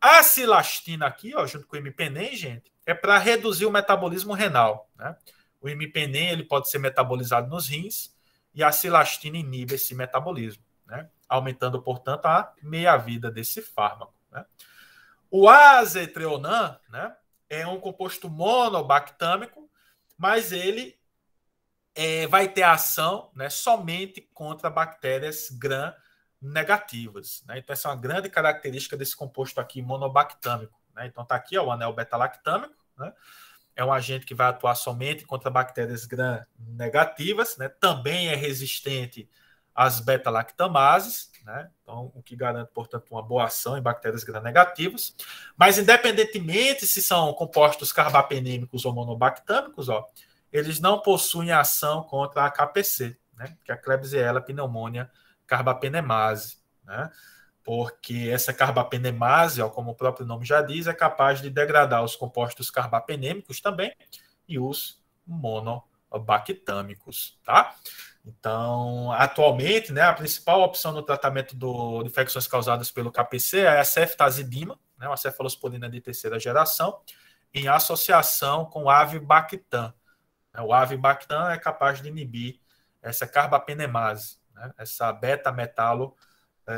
A cilastina aqui, ó, junto com o imipenem, gente, é para reduzir o metabolismo renal, né? O imipenem ele pode ser metabolizado nos rins e a cilastina inibe esse metabolismo, né? Aumentando, portanto, a meia-vida desse fármaco, né? O azetrionan, né, é um composto monobactâmico, mas ele vai ter ação, né, somente contra bactérias gram-negativas. Né? Então, essa é uma grande característica desse composto aqui monobactâmico. Né? Então, está aqui ó, o anel beta-lactâmico, né? É um agente que vai atuar somente contra bactérias gram-negativas, né? Também é resistente às beta-lactamases, né? Então, o que garante, portanto, uma boa ação em bactérias gram-negativas. Mas, independentemente se são compostos carbapenêmicos ou monobactâmicos, ó, eles não possuem ação contra a KPC, né? Que é a Klebsiella pneumoniae carbapenemase, né? Porque essa carbapenemase, ó, como o próprio nome já diz, é capaz de degradar os compostos carbapenêmicos também e os monobactâmicos, tá? Então, atualmente, né, a principal opção no tratamento de infecções causadas pelo KPC é a ceftazidima, né, uma cefalosporina de terceira geração, em associação com o avibactam. O avibactam é capaz de inibir essa carbapenemase, né, essa beta-metalo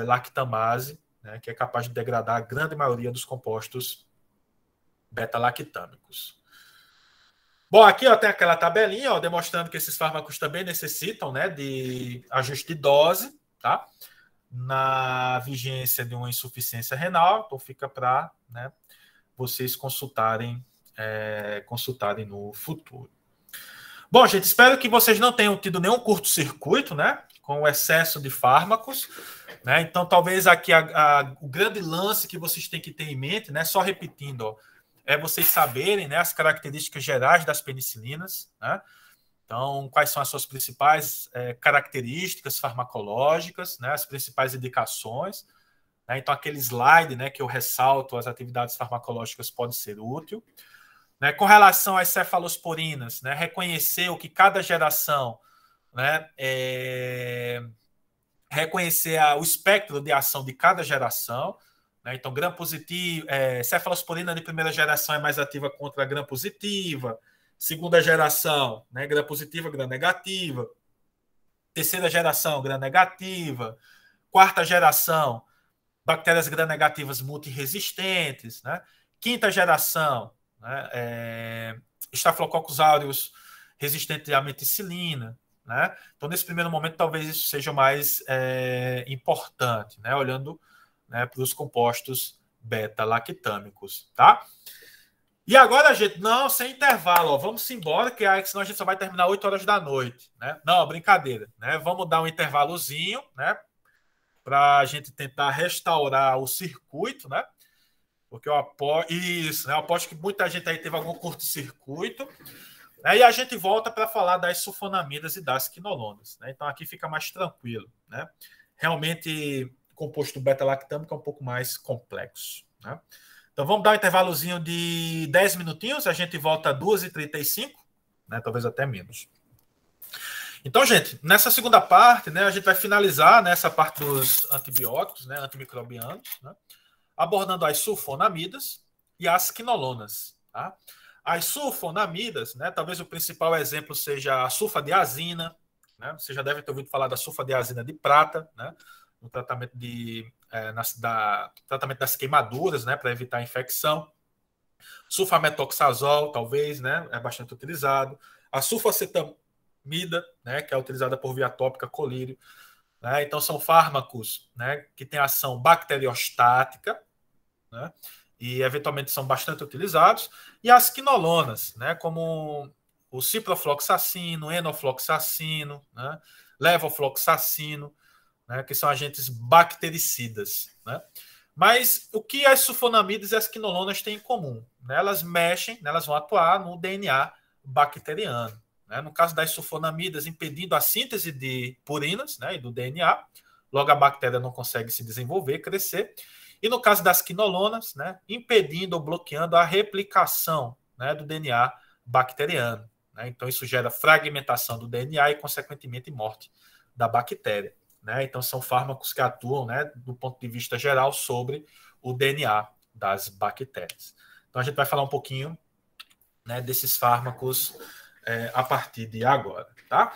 lactamase, né, que é capaz de degradar a grande maioria dos compostos beta-lactâmicos. Bom, aqui ó, tem aquela tabelinha ó, demonstrando que esses fármacos também necessitam, né, de ajuste de dose, tá? Na vigência de uma insuficiência renal, então fica para, né, vocês consultarem no futuro. Bom, gente, espero que vocês não tenham tido nenhum curto-circuito, né, com o excesso de fármacos, né? Então, talvez aqui o grande lance que vocês têm que ter em mente, né, só repetindo, ó, é vocês saberem, né, as características gerais das penicilinas, né? Então, quais são as suas principais características farmacológicas, né, as principais indicações, né? Então, aquele slide, né, que eu ressalto as atividades farmacológicas pode ser útil. Né? Com relação às cefalosporinas, né, reconhecer o que cada geração, né, reconhecer o espectro de ação de cada geração. Né? Então, gram-positivo, cefalosporina de primeira geração é mais ativa contra a gram-positiva, segunda geração, né, gram-positiva, gram-negativa, terceira geração, gram-negativa, quarta geração, bactérias gram-negativas multiresistentes, né? Quinta geração, né, Staphylococcus aureus resistente à meticilina, né? Então, nesse primeiro momento, talvez isso seja mais importante, né? Olhando, né, para os compostos beta-lactâmicos, tá? E agora, gente, não, sem intervalo, ó, vamos embora, que senão a gente só vai terminar 8 horas da noite, né? Não, brincadeira, né? Vamos dar um intervalozinho, né? Para a gente tentar restaurar o circuito, né? Porque eu aposto, isso, né? Eu aposto que muita gente aí teve algum curto-circuito. Né? E a gente volta para falar das sulfonamidas e das quinolonas. Né? Então aqui fica mais tranquilo. Né? Realmente, o composto beta-lactâmico é um pouco mais complexo. Né? Então vamos dar um intervalozinho de 10 minutinhos, a gente volta às 2h35, né? Talvez até menos. Então, gente, nessa segunda parte, né, a gente vai finalizar nessa parte dos antibióticos, né, antimicrobianos, né, abordando as sulfonamidas e as quinolonas. Tá? As sulfonamidas, né, talvez o principal exemplo seja a sulfadiazina, né, você já deve ter ouvido falar da sulfadiazina de prata, né, no tratamento, tratamento das queimaduras, né, para evitar a infecção. Sulfametoxazol, talvez, né, é bastante utilizado. A sulfacetamida, né, que é utilizada por via tópica colírio. Né, então, são fármacos, né, que têm ação bacteriostática, né, e eventualmente são bastante utilizados. E as quinolonas, né, como o ciprofloxacino, enofloxacino, né, levofloxacino, né, que são agentes bactericidas, né? Mas o que as sulfonamidas e as quinolonas têm em comum? Né? Elas mexem, né, elas vão atuar no DNA bacteriano. Né? No caso das sulfonamidas, impedindo a síntese de purinas, né, e do DNA, logo a bactéria não consegue se desenvolver, crescer. E no caso das quinolonas, né, impedindo ou bloqueando a replicação, né, do DNA bacteriano. Né? Então isso gera fragmentação do DNA e, consequentemente, morte da bactéria. Né? Então são fármacos que atuam, né, do ponto de vista geral sobre o DNA das bactérias. Então a gente vai falar um pouquinho, né, desses fármacos a partir de agora, tá?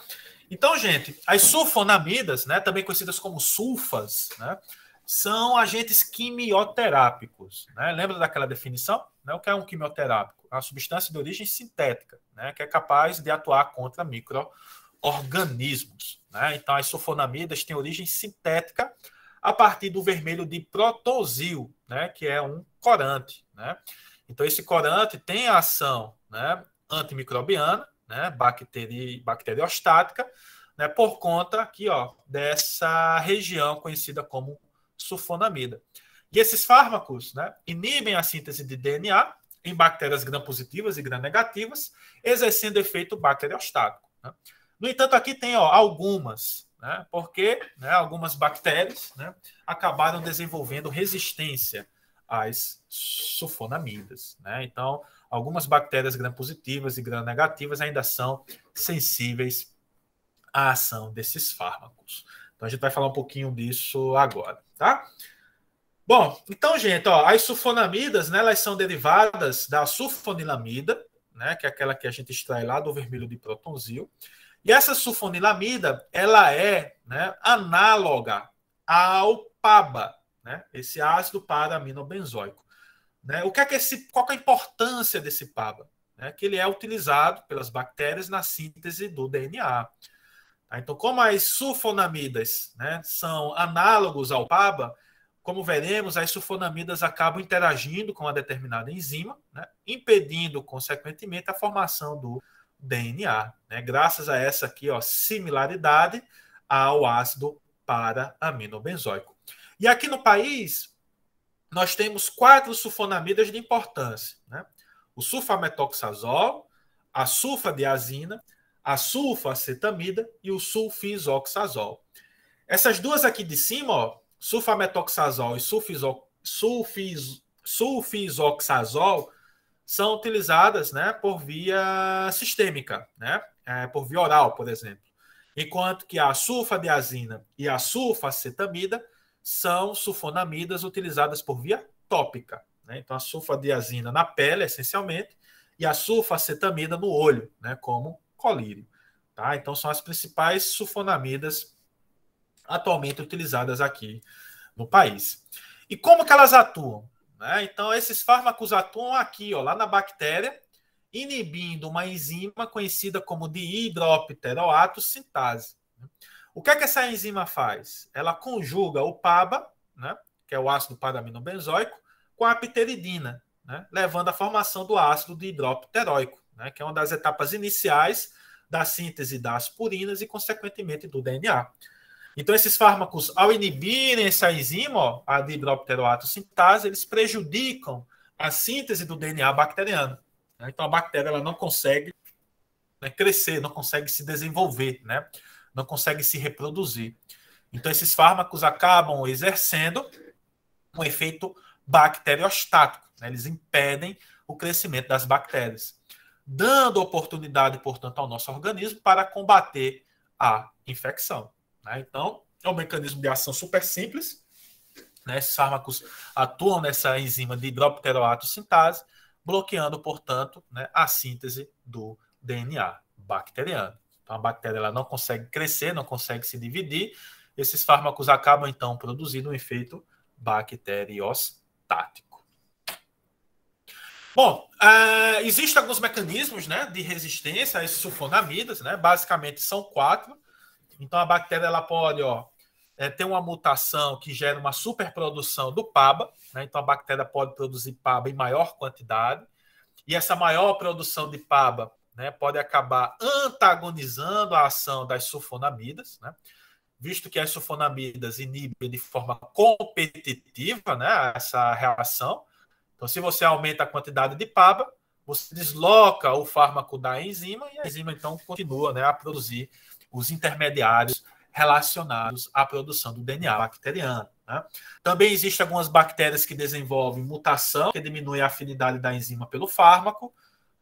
Então, gente, as sulfonamidas, né, também conhecidas como sulfas, né, são agentes quimioterápicos. Né? Lembra daquela definição? Né? O que é um quimioterápico? É uma substância de origem sintética, né, que é capaz de atuar contra micro-organismos. Né? Então, as sulfonamidas têm origem sintética a partir do vermelho de protonzil, né, que é um corante. Né? Então, esse corante tem a ação, né, antimicrobiana, né, bacteriostática, né, por conta aqui, ó, dessa região conhecida como sulfonamida. E esses fármacos, né, inibem a síntese de DNA em bactérias gram-positivas e gram-negativas, exercendo efeito bacteriostático. Né? No entanto, aqui tem, ó, algumas, né, porque, né, algumas bactérias, né, acabaram desenvolvendo resistência às sulfonamidas. Né? Então, algumas bactérias gram-positivas e gram-negativas ainda são sensíveis à ação desses fármacos. Então, a gente vai falar um pouquinho disso agora, tá? Bom, então, gente, ó, as sulfonamidas, né, elas são derivadas da sulfonilamida, né, que é aquela que a gente extrai lá do vermelho de protonzil. E essa sulfonilamida, ela é, né, análoga ao PABA, né, esse ácido para-aminobenzoico. Né? Qual é a importância desse PABA? Né? Que ele é utilizado pelas bactérias na síntese do DNA. Tá? Então, como as sulfonamidas, né, são análogos ao PABA, como veremos, as sulfonamidas acabam interagindo com uma determinada enzima, né, impedindo, consequentemente, a formação do DNA, né, graças a essa aqui, ó, similaridade ao ácido para-aminobenzoico. E aqui no país, nós temos 4 sulfonamidas de importância. Né? O sulfametoxazol, a sulfadiazina, a sulfacetamida e o sulfisoxazol. Essas duas aqui de cima, ó, sulfametoxazol e sulfisoxazol, são utilizadas, né, por via sistêmica, né, por via oral, por exemplo. Enquanto que a sulfadiazina e a sulfacetamida são sulfonamidas utilizadas por via tópica. Né? Então, a sulfadiazina na pele, essencialmente, e a sulfacetamida no olho, né, como colírio. Tá? Então, são as principais sulfonamidas atualmente utilizadas aqui no país. E como que elas atuam? Né? Então, esses fármacos atuam aqui, ó, lá na bactéria, inibindo uma enzima conhecida como dihidropteroato sintase. O que é que essa enzima faz? Ela conjuga o PABA, né, que é o ácido para-aminobenzoico, com a pteridina, né, levando à formação do ácido dihidropteróico, né, que é uma das etapas iniciais da síntese das purinas e, consequentemente, do DNA. Então, esses fármacos, ao inibirem essa enzima, ó, a dihidropteroato sintase, eles prejudicam a síntese do DNA bacteriano. Né? Então, a bactéria ela não consegue, né, crescer, não consegue se desenvolver, né? Não consegue se reproduzir. Então, esses fármacos acabam exercendo um efeito bacteriostático. Né? Eles impedem o crescimento das bactérias, dando oportunidade, portanto, ao nosso organismo para combater a infecção. Né? Então, é um mecanismo de ação super simples. Né? Esses fármacos atuam nessa enzima de dihidropteroato sintase, bloqueando, portanto, né, a síntese do DNA bacteriano. Então, a bactéria ela não consegue crescer, não consegue se dividir. Esses fármacos acabam, então, produzindo um efeito bacteriostático. Bom, existem alguns mecanismos, né, de resistência a esses sulfonamidas, né? Basicamente são 4. Então, a bactéria ela pode, ó, ter uma mutação que gera uma superprodução do PABA. Né? Então, a bactéria pode produzir PABA em maior quantidade. E essa maior produção de PABA, né, pode acabar antagonizando a ação das sulfonamidas. Né? visto que as sulfonamidas inibem de forma competitiva, né, essa reação. Então, se você aumenta a quantidade de PABA, você desloca o fármaco da enzima e a enzima, então, continua, né, a produzir os intermediários relacionados à produção do DNA bacteriano. Né? Também existem algumas bactérias que desenvolvem mutação, que diminui a afinidade da enzima pelo fármaco.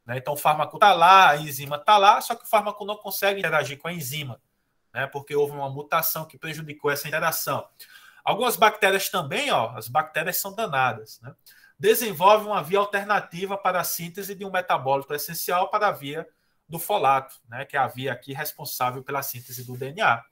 Né? Então, o fármaco está lá, a enzima está lá, só que o fármaco não consegue interagir com a enzima, né? Porque houve uma mutação que prejudicou essa interação. Algumas bactérias também, ó, as bactérias são danadas, né? Desenvolvem uma via alternativa para a síntese de um metabólito essencial para a via do folato, né? Que é a via aqui responsável pela síntese do DNA.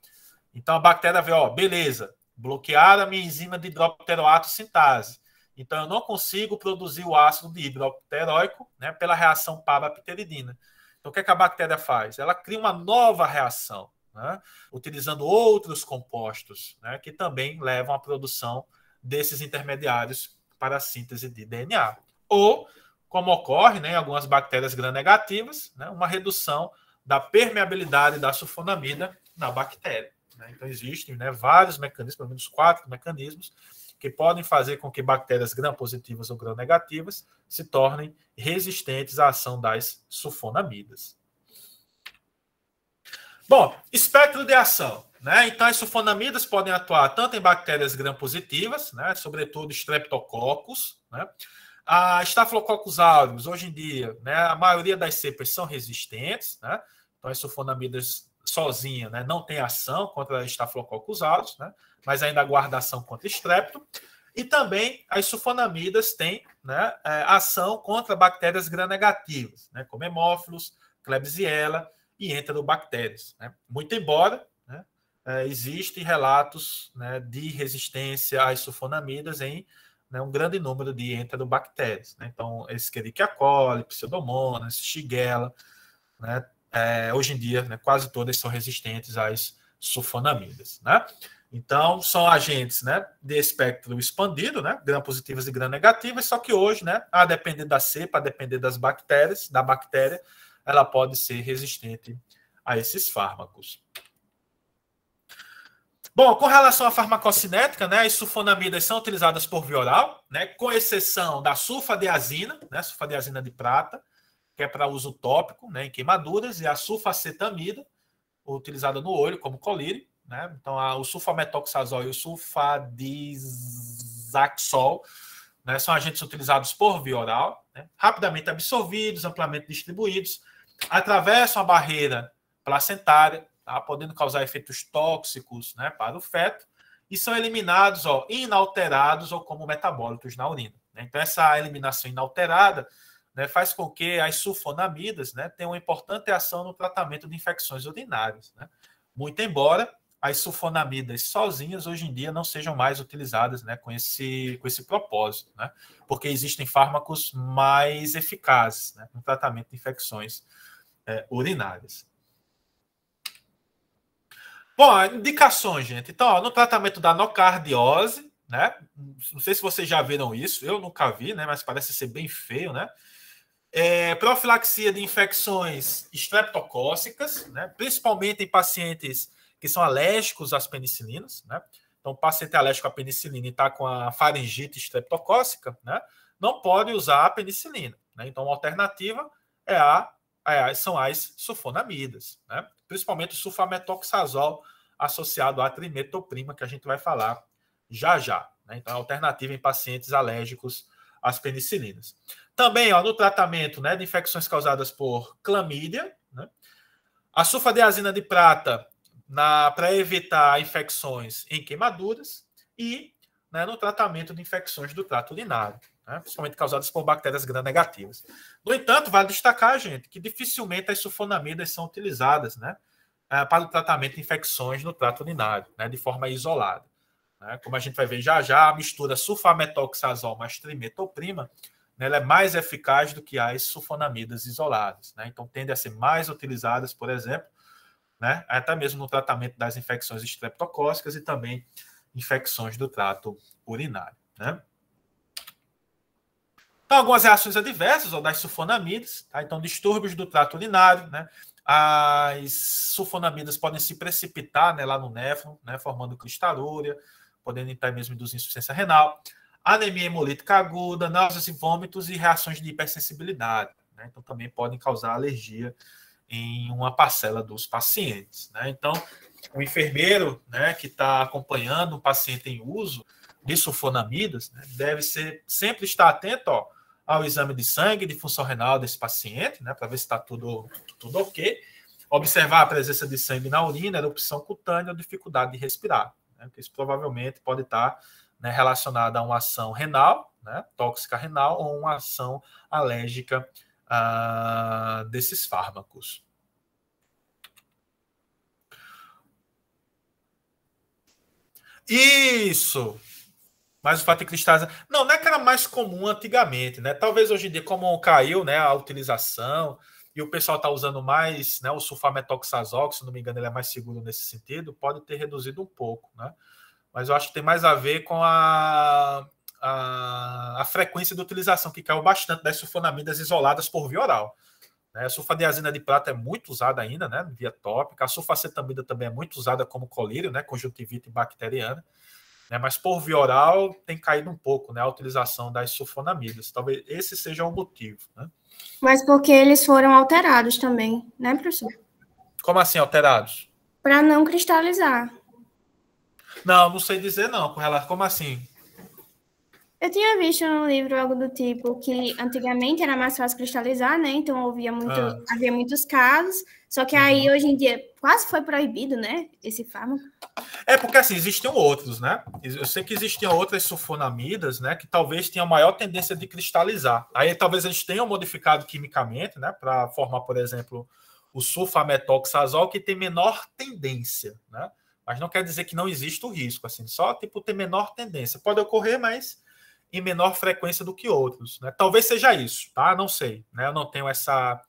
Então a bactéria vê, ó, beleza, bloquear a minha enzima de hidropteroato sintase. Então eu não consigo produzir o ácido dihidropteróico, né, pela reação PABA-pteridina. Então o que é que a bactéria faz? Ela cria uma nova reação, né, utilizando outros compostos, né, que também levam à produção desses intermediários para a síntese de DNA. Ou, como ocorre, né, em algumas bactérias gram-negativas, né, uma redução da permeabilidade da sulfonamida na bactéria. Né? Então, existem, né, vários mecanismos, pelo menos 4 mecanismos, que podem fazer com que bactérias gram-positivas ou gram-negativas se tornem resistentes à ação das sulfonamidas. Bom, espectro de ação. Né? Então, as sulfonamidas podem atuar tanto em bactérias gram-positivas, né, sobretudo Streptococcus, né? A Staphylococcus aureus, hoje em dia, né, a maioria das cepas são resistentes, né? Então, as sulfonamidas sozinha, né, não tem ação contra a Staphylococcus aureus, né, mas ainda guarda ação contra Strepto. E também as sulfonamidas têm, né, ação contra bactérias gram-negativas, né, como hemófilos, Klebsiella e enterobactérias. Né? Muito embora, né, existem relatos, né, de resistência às sulfonamidas em, né, um grande número de enterobactérias. Né? Então, Escherichia coli, Pseudomonas, Shigella, né, hoje em dia, né, quase todas são resistentes às sulfonamidas. Né? Então, são agentes, né, de espectro expandido, né, gram-positivas e gram-negativas, só que hoje, né, a depender da cepa, a depender das bactérias, da bactéria, ela pode ser resistente a esses fármacos. Bom, com relação à farmacocinética, né, as sulfonamidas são utilizadas por via oral, né, com exceção da sulfadiazina, né, sulfadiazina de prata, que é para uso tópico, né, em queimaduras, e a sulfacetamida, utilizada no olho como colírio. Né? Então, o sulfametoxazol e o sulfadizaxol, né, são agentes utilizados por via oral, né, rapidamente absorvidos, amplamente distribuídos, atravessam a barreira placentária, tá, podendo causar efeitos tóxicos, né, para o feto, e são eliminados, ó, inalterados ou como metabólitos na urina. Né? Então, essa eliminação inalterada, né, faz com que as sulfonamidas, né, tenham uma importante ação no tratamento de infecções urinárias. Né? Muito embora as sulfonamidas sozinhas hoje em dia não sejam mais utilizadas, né, com esse propósito, né, porque existem fármacos mais eficazes, né, no tratamento de infecções urinárias. Bom, indicações, gente. Então, ó, no tratamento da nocardiose, né, não sei se vocês já viram isso, eu nunca vi, né, mas parece ser bem feio, né? Profilaxia de infecções estreptocócicas, né, principalmente em pacientes que são alérgicos às penicilinas. Né? Então, o paciente alérgico à penicilina e está com a faringite estreptocócica, né, não pode usar a penicilina. Né? Então, a alternativa são as sulfonamidas, né? Principalmente o sulfametoxazol associado à trimetoprima, que a gente vai falar já já. Né? Então, é a alternativa em pacientes alérgicos às penicilinas. Também, ó, no tratamento, né, de infecções causadas por clamídia, né, a sulfadiazina de prata para evitar infecções em queimaduras e, né, no tratamento de infecções do trato urinário, né, principalmente causadas por bactérias gram-negativas. No entanto, vale destacar, gente, que dificilmente as sulfonamidas são utilizadas, né, para o tratamento de infecções no trato urinário, né, de forma isolada. Né. Como a gente vai ver já já, a mistura sulfametoxazol mais trimetoprima, né, ela é mais eficaz do que as sulfonamidas isoladas. Né. Então, tende a ser mais utilizadas, por exemplo, né, até mesmo no tratamento das infecções estreptocócicas e também infecções do trato urinário. Né? Então, algumas reações adversas das sulfonamidas, tá? Então, distúrbios do trato urinário, né? as sulfonamidas podem se precipitar, né, lá no néfron, né, formando cristalúria, podendo entrar mesmo induzir insuficiência renal, anemia hemolítica aguda, náuseas e vômitos e reações de hipersensibilidade. Né? Então, também podem causar alergia em uma parcela dos pacientes. Né? Então, o enfermeiro, né, que está acompanhando um paciente em uso de sulfonamidas, né, deve sempre estar atento ao exame de sangue, de função renal desse paciente, né, para ver se está tudo ok. Observar a presença de sangue na urina, erupção cutânea ou dificuldade de respirar. Né, porque isso provavelmente pode estar, né, relacionado a uma ação renal, né, tóxica renal, ou uma ação alérgica desses fármacos. Isso! Mas o fato de cristalizar. Não é que era mais comum antigamente, né? Talvez hoje em dia, como caiu, né, a utilização e o pessoal está usando mais, né, o sulfametoxazol, que, se não me engano, ele é mais seguro nesse sentido, pode ter reduzido um pouco, né? Mas eu acho que tem mais a ver com a frequência de utilização, que caiu bastante das sulfonamidas isoladas por via oral. Né? A sulfadiazina de prata é muito usada ainda, né, via tópica. A sulfacetamida também é muito usada como colírio, né, conjuntivite bacteriana. Né, mas por via oral tem caído um pouco, né, a utilização das sulfonamidas. Talvez esse seja o motivo. Né? Mas porque eles foram alterados também, né, professor? Como assim alterados? Para não cristalizar. Não sei dizer não. Como assim? Eu tinha visto no livro algo do tipo que antigamente era mais fácil cristalizar, né? Então havia muitos casos, só que aí hoje em dia quase foi proibido, né? Esse fármaco. É porque assim, existiam outros, né? Eu sei que existiam outras sulfonamidas, né? Que talvez tenham maior tendência de cristalizar. Aí talvez eles tenham modificado quimicamente, né? Para formar, por exemplo, o sulfametoxazol, que tem menor tendência, né? Mas não quer dizer que não existe o risco, assim, só tipo ter menor tendência. Pode ocorrer, mas em menor frequência do que outros, né? Talvez seja isso, tá? Não sei, né? Eu não tenho essa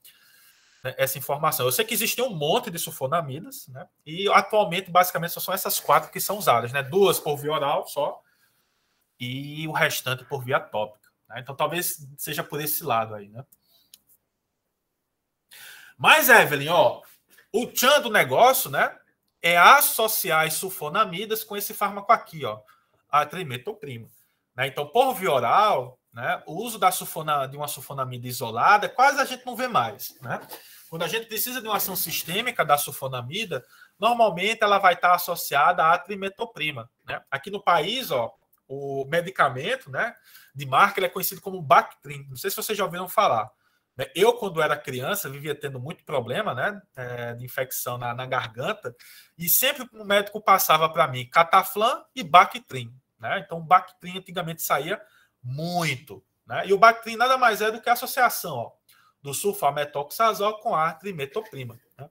informação. Eu sei que existem um monte de sulfonamidas, né? E atualmente, basicamente, só são essas 4 que são usadas, né? 2 por via oral só e o restante por via tópica. Né? Então, talvez seja por esse lado aí, né? Mas, Evelyn, o tchan do negócio, né? É associar as sulfonamidas com esse fármaco aqui, a trimetoprima. Né? Então, por via oral, né, o uso de uma sulfonamida isolada, quase a gente não vê mais. Né? Quando a gente precisa de uma ação sistêmica da sulfonamida, normalmente ela vai estar associada à trimetoprima. Né? Aqui no país, o medicamento, né, de marca, ele é conhecido como Bactrim. Não sei se vocês já ouviram falar. Eu, quando era criança, vivia tendo muito problema, né, de infecção na garganta, e sempre o médico passava para mim Cataflam e Bactrim. Né? Então, o Bactrim antigamente saía muito. Né? E o Bactrim nada mais é do que a associação do sulfametoxazol com a trimetoprima. Né?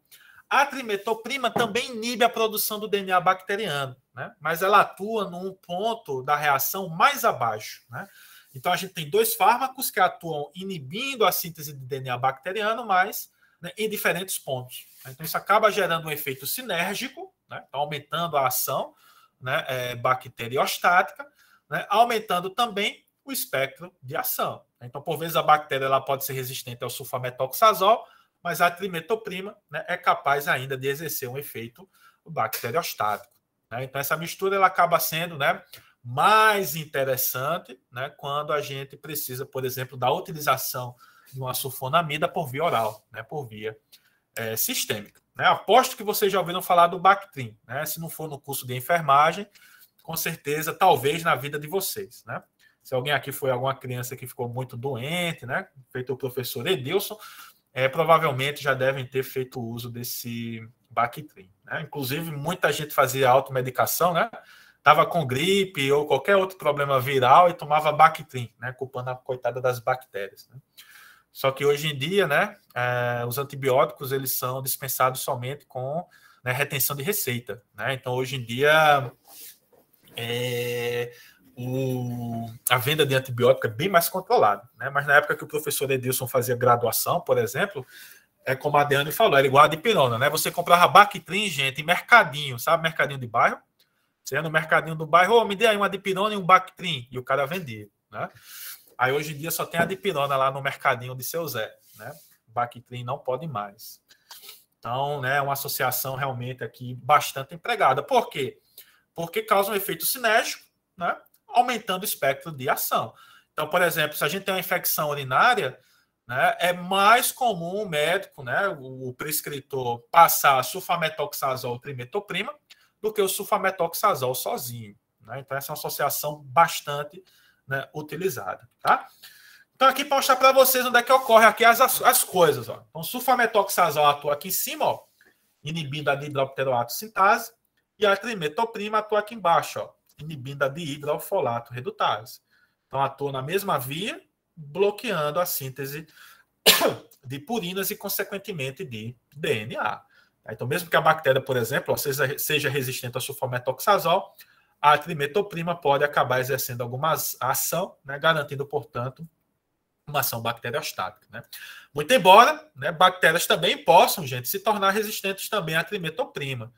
A trimetoprima também inibe a produção do DNA bacteriano, né? Mas ela atua num ponto da reação mais abaixo. Né? Então, a gente tem 2 fármacos que atuam inibindo a síntese de DNA bacteriano, mas, né, em diferentes pontos. Então, isso acaba gerando um efeito sinérgico, né? Então, aumentando a ação, né, bacteriostática, né, aumentando também o espectro de ação. Então, por vezes, a bactéria ela pode ser resistente ao sulfametoxazol, mas a trimetoprima, né, é capaz ainda de exercer um efeito bacteriostático. Né? Então, essa mistura ela acaba sendo, né, mais interessante, né, quando a gente precisa, por exemplo, da utilização de uma sulfonamida por via oral, né, por via sistêmica. Né? Aposto que vocês já ouviram falar do Bactrim. Né? Se não for no curso de enfermagem, com certeza, talvez na vida de vocês. Né? Se alguém aqui foi alguma criança que ficou muito doente, né, feito o professor Edilson, provavelmente já devem ter feito uso desse Bactrim. Né? Inclusive, muita gente fazia automedicação, né? Estava com gripe ou qualquer outro problema viral e tomava Bactrim, né? Culpando a coitada das bactérias. Né? Só que hoje em dia, né, os antibióticos eles são dispensados somente com, né, retenção de receita. Né? Então, hoje em dia, a venda de antibiótico é bem mais controlada. Né? Mas na época que o professor Edilson fazia graduação, por exemplo, como a Deane falou, era igual a dipirona. Né? Você comprava Bactrim, gente, em mercadinho, sabe? Mercadinho de bairro. Você ia no mercadinho do bairro, me dê aí uma dipirona e um Bactrim. E o cara vendia. Né? Aí hoje em dia só tem a dipirona lá no mercadinho de seu Zé. Né? Bactrim não pode mais. Então, né, é uma associação realmente aqui bastante empregada. Por quê? Porque causa um efeito sinérgico, né, aumentando o espectro de ação. Então, por exemplo, se a gente tem uma infecção urinária, né, é mais comum o médico, né, o prescritor, passar sulfametoxazol e trimetoprima do que o sulfametoxazol sozinho. Né? Então, essa é uma associação bastante, né, utilizada. Tá? Então, aqui para mostrar para vocês onde é que ocorre aqui as coisas. Ó. Então, o sulfametoxazol atua aqui em cima, ó, inibindo a dihidropteroato sintase, e a trimetoprima atua aqui embaixo, ó, inibindo a dihidrofolato redutase. Então, atua na mesma via, bloqueando a síntese de purinas e, consequentemente, de DNA. Então, mesmo que a bactéria, por exemplo, seja resistente ao sulfametoxazol, a trimetoprima pode acabar exercendo alguma ação, né, garantindo, portanto, uma ação bacteriostática. Né? Muito embora, né, bactérias também possam, gente, se tornar resistentes também à trimetoprima.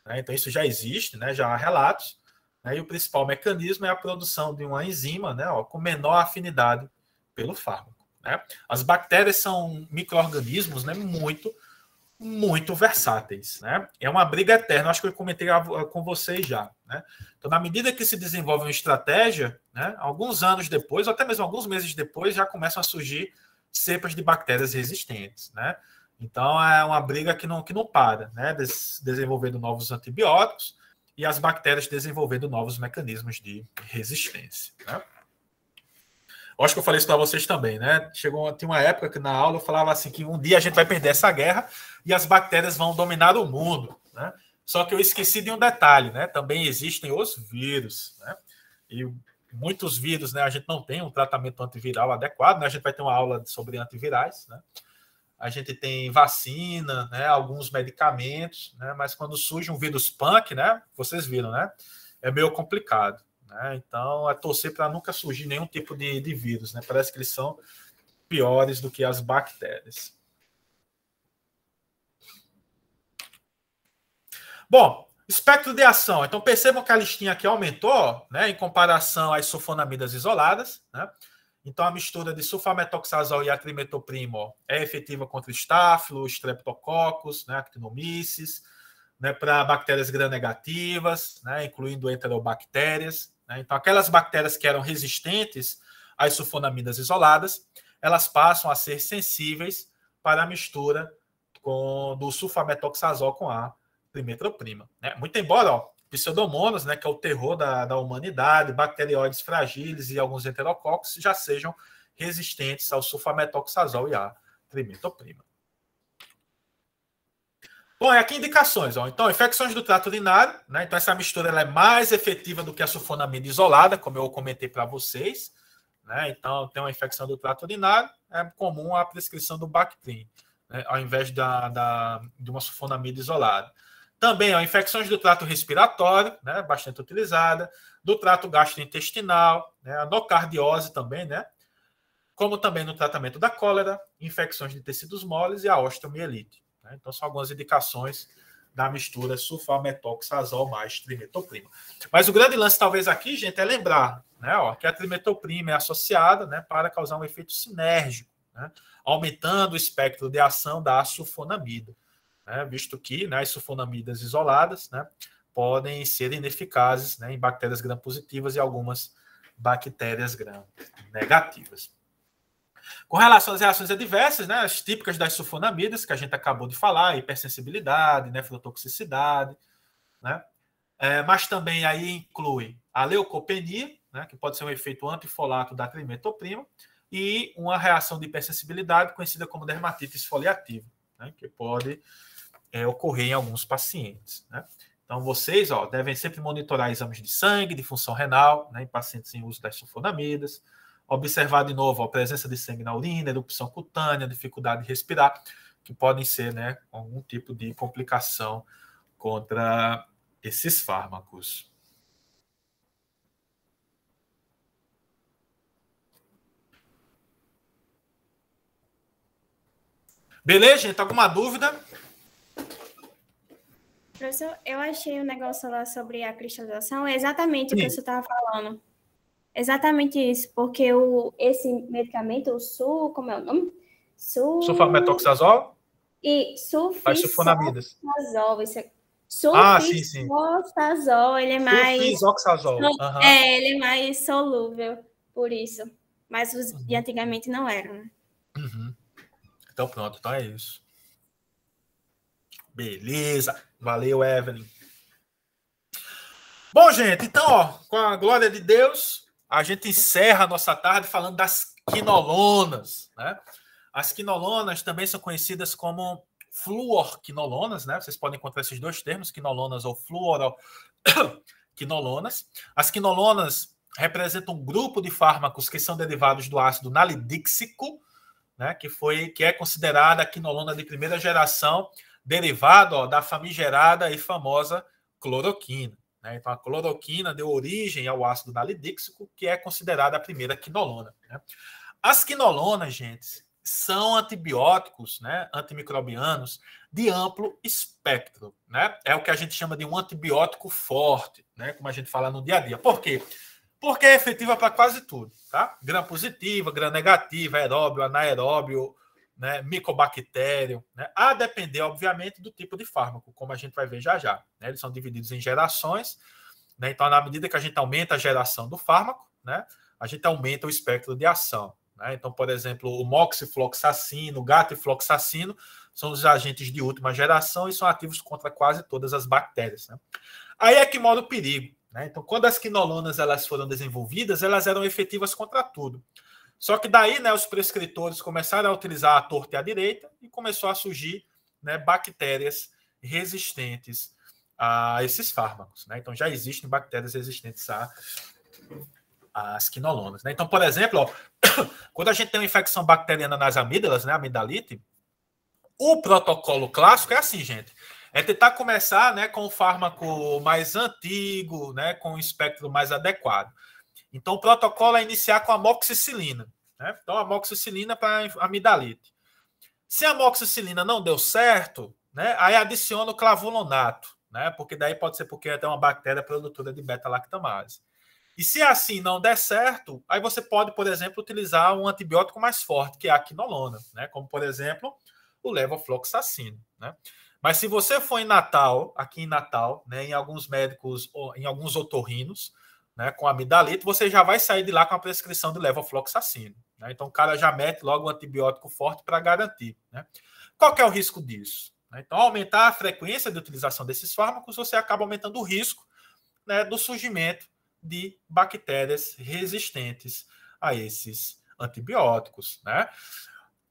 Né? Então, isso já existe, né, já há relatos. Né, e o principal mecanismo é a produção de uma enzima, né, ó, com menor afinidade pelo fármaco. Né? As bactérias são micro-organismos, né, muito versáteis. Né? É uma briga eterna, acho que eu comentei com vocês já. Né? Então, na medida que se desenvolve uma estratégia, né, alguns anos depois, ou até mesmo alguns meses depois, já começam a surgir cepas de bactérias resistentes. Né? Então, é uma briga que não para, né? Desenvolvendo novos antibióticos e as bactérias desenvolvendo novos mecanismos de resistência. Né? Acho que eu falei isso para vocês também, né? Tinha uma época que na aula eu falava assim que um dia a gente vai perder essa guerra e as bactérias vão dominar o mundo, né? Só que eu esqueci de um detalhe, né? Também existem os vírus, né? E muitos vírus, né? A gente não tem um tratamento antiviral adequado, né? A gente vai ter uma aula sobre antivirais, né? A gente tem vacina, né? Alguns medicamentos, né? Mas quando surge um vírus punk, né? Vocês viram, né? É meio complicado. Né? Então, é torcer para nunca surgir nenhum tipo de vírus. Né? Parece que eles são piores do que as bactérias. Bom, espectro de ação. Então, percebam que a listinha aqui aumentou, né, em comparação às sulfonamidas isoladas. Né? Então, a mistura de sulfametoxazol e trimetoprima é efetiva contra estáfilo, streptococcus, né, actinomyces, né, para bactérias gram-negativas, né, incluindo enterobactérias. Né? Então, aquelas bactérias que eram resistentes às sulfonamidas isoladas, elas passam a ser sensíveis para a mistura do sulfametoxazol com a trimetoprima. Né? Muito embora, ó, pseudomonas, né, que é o terror da humanidade, bacterióides fragiles e alguns enterococos já sejam resistentes ao sulfametoxazol e à trimetoprima. Bom, aqui indicações. Ó. Então, infecções do trato urinário. Né? Então, essa mistura ela é mais efetiva do que a sulfonamida isolada, como eu comentei para vocês. Né? Então, tem uma infecção do trato urinário, é comum a prescrição do Bactrim, né? Ao invés de uma sulfonamida isolada. Também, ó, infecções do trato respiratório, né? Bastante utilizada. Do trato gastrointestinal, né? A nocardiose também, né? Como também no tratamento da cólera, infecções de tecidos moles e a osteomielite. Então, são algumas indicações da mistura sulfametoxazol mais trimetoprima. Mas o grande lance, talvez, aqui, gente, é lembrar, né, ó, que a trimetoprima é associada, né, para causar um efeito sinérgico, né, aumentando o espectro de ação da sulfonamida, né, visto que, né, as sulfonamidas isoladas, né, podem ser ineficazes, né, em bactérias gram-positivas e algumas bactérias gram-negativas. Com relação às reações adversas, né, as típicas das sulfonamidas, que a gente acabou de falar, hipersensibilidade, nefrotoxicidade, né, mas também aí inclui a leucopenia, né, que pode ser um efeito antifolato da trimetoprima, e uma reação de hipersensibilidade conhecida como dermatite esfoliativa, né, que pode ocorrer em alguns pacientes. Né. Então, vocês devem sempre monitorar exames de sangue, de função renal, né, em pacientes em uso das sulfonamidas, observar de novo a presença de sangue na urina, erupção cutânea, dificuldade de respirar, que podem ser, né, algum tipo de complicação contra esses fármacos. Beleza, gente? Alguma dúvida? Professor, eu achei um negócio lá sobre a cristalização, é exatamente o que você estava falando. Exatamente isso, porque esse medicamento, como é o nome? Sulfametoxazol? E Faz sulfonamidas. sulfisoctazol, Sim, sim. sulfisoctazol, ele é mais... Sulfisoxazol. ele é mais solúvel, por isso. Mas os de antigamente não eram, né? Então pronto, então é isso. Beleza. Valeu, Evelyn. Bom, gente, então, ó, com a glória de Deus, a gente encerra a nossa tarde falando das quinolonas, né? As quinolonas também são conhecidas como fluorquinolonas, né? Vocês podem encontrar esses dois termos, quinolonas ou fluoroquinolonas. As quinolonas representam um grupo de fármacos que são derivados do ácido nalidíxico, né? Que é considerada a quinolona de primeira geração, derivado da famigerada e famosa cloroquina. Né? Então, a cloroquina deu origem ao ácido nalidíxico, que é considerada a primeira quinolona. Né? As quinolonas, gente, são antibióticos, né, antimicrobianos de amplo espectro. Né? É o que a gente chama de um antibiótico forte, né, como a gente fala no dia a dia. Por quê? Porque é efetiva para quase tudo. Tá? Gram positiva, gram negativa, aeróbio, anaeróbio, né, micobactério, né, a depender, obviamente, do tipo de fármaco, como a gente vai ver já já. Né? Eles são divididos em gerações, né? Então, na medida que a gente aumenta a geração do fármaco, né, a gente aumenta o espectro de ação. Né? Então, por exemplo, o moxifloxacino, o gatifloxacino são os agentes de última geração e são ativos contra quase todas as bactérias. Né? Aí é que mora o perigo. Né? Então, quando as quinolonas elas foram desenvolvidas, elas eram efetivas contra tudo. Só que daí, né, os prescritores começaram a utilizar a torta e a direita e começou a surgir, né, bactérias resistentes a esses fármacos. Né? Então, já existem bactérias resistentes às quinolonas. Né? Então, por exemplo, ó, quando a gente tem uma infecção bacteriana nas amígdalas, né, amidalite, o protocolo clássico é assim, gente. É tentar começar, né, com o fármaco mais antigo, né, com o espectro mais adequado. Então, o protocolo é iniciar com a amoxicilina. Né? Então, a amoxicilina para amidalite. Se a amoxicilina não deu certo, né, aí adiciona o clavulonato, né, porque daí pode ser porque tem uma bactéria produtora de beta-lactamase. E se assim não der certo, aí você pode, por exemplo, utilizar um antibiótico mais forte, que é a quinolona, né, como, por exemplo, o levofloxacino. Né? Mas se você for aqui em Natal, né, em alguns médicos, em alguns otorrinos, né, com amidalite, você já vai sair de lá com a prescrição de levofloxacino. Né? Então, o cara já mete logo um antibiótico forte para garantir. Né? Qual que é o risco disso? Então, ao aumentar a frequência de utilização desses fármacos, você acaba aumentando o risco, né, do surgimento de bactérias resistentes a esses antibióticos. Né?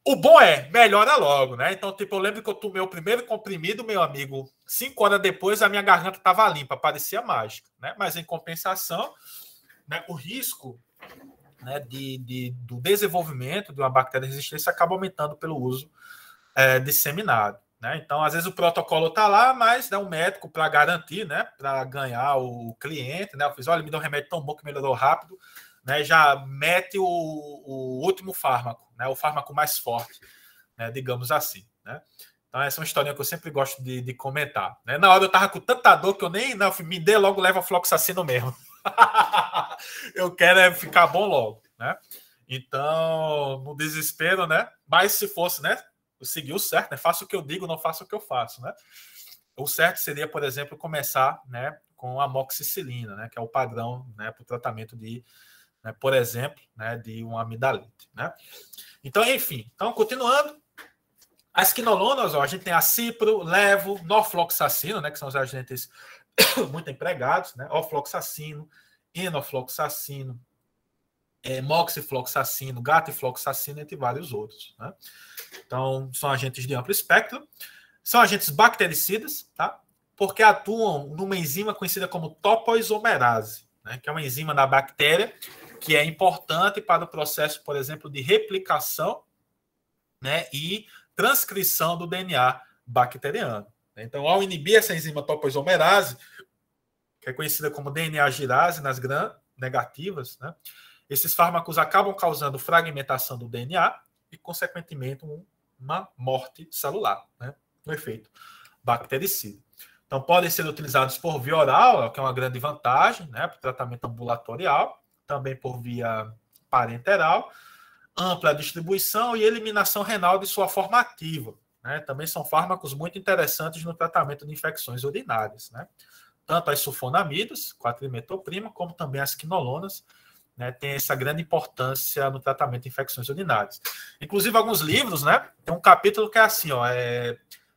O bom melhora logo, né? Então, tipo, eu lembro que eu tomei o primeiro comprimido, meu amigo, 5 horas depois a minha garganta estava limpa, parecia mágica, né? Mas em compensação, né, o risco, né, do desenvolvimento de uma bactéria resistente acaba aumentando pelo uso disseminado. Né? Então, às vezes o protocolo está lá, mas um médico para garantir, né, para ganhar o cliente, né? Eu fiz, olha, me deu um remédio tão bom que melhorou rápido. Né, já mete o último fármaco, né, o fármaco mais forte, né, digamos assim. Né? Então, essa é uma historinha que eu sempre gosto de comentar. Né? Na hora eu tava com tanta dor que eu nem me dê logo levofloxacino mesmo. Eu quero ficar bom logo. Né? Então, no desespero, né? Mas se fosse, né? Eu segui o certo, né? Faço o que eu digo, não faço o que eu faço. Né? O certo seria, por exemplo, começar, né, com a amoxicilina, né, que é o padrão, né, para o tratamento de, né, por exemplo, né, de uma amidalite. Né? Então, enfim, continuando, as quinolonas, ó, a gente tem a cipro, levo, norfloxacino, né, que são os agentes muito empregados, né, ofloxacino, enofloxacino, moxifloxacino, gatifloxacino, entre vários outros. Né? Então, são agentes de amplo espectro, são agentes bactericidas, tá? Porque atuam numa enzima conhecida como topoisomerase, né, que é uma enzima da bactéria que é importante para o processo, por exemplo, de replicação, né, e transcrição do DNA bacteriano. Então, ao inibir essa enzima topoisomerase, que é conhecida como DNA-girase nas gram-negativas, né, esses fármacos acabam causando fragmentação do DNA e, consequentemente, uma morte celular, né, no efeito bactericida. Então, podem ser utilizados por via oral, que é uma grande vantagem, né, para o tratamento ambulatorial, também por via parenteral, ampla distribuição e eliminação renal de sua forma ativa. né, também são fármacos muito interessantes no tratamento de infecções urinárias, né? Tanto as sulfonamidas, 4-dimetoprima, como também as quinolonas, né, tem essa grande importância no tratamento de infecções urinárias. Inclusive, alguns livros, né, tem um capítulo que é assim, ó,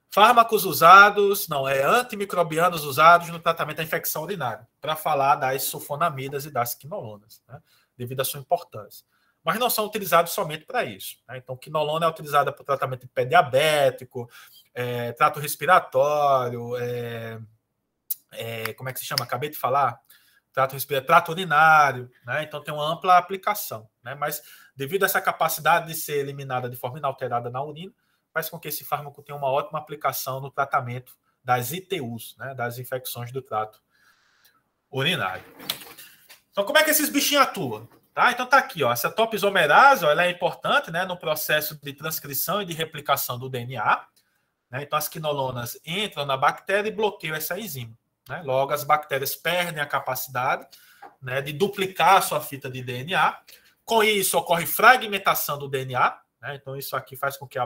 fármacos usados, antimicrobianos usados no tratamento da infecção urinária, para falar das sulfonamidas e das quinolonas, né, devido à sua importância. Mas não são utilizados somente para isso, né? Então, quinolona é utilizada para o tratamento de pé diabético, trato respiratório, como é que se chama? Acabei de falar. Trato respiratório, trato urinário, né? Então tem uma ampla aplicação, né? Mas devido a essa capacidade de ser eliminada de forma inalterada na urina, faz com que esse fármaco tenha uma ótima aplicação no tratamento das ITUs, né? Das infecções do trato urinário. Então, como é que esses bichinhos atuam? Tá? Então tá aqui, ó, essa topoisomerase, ó, ela é importante, né, no processo de transcrição e de replicação do DNA, né? Então as quinolonas entram na bactéria e bloqueiam essa enzima, né? Logo as bactérias perdem a capacidade, né, de duplicar a sua fita de DNA. Com isso ocorre fragmentação do DNA, né? Então isso aqui faz com que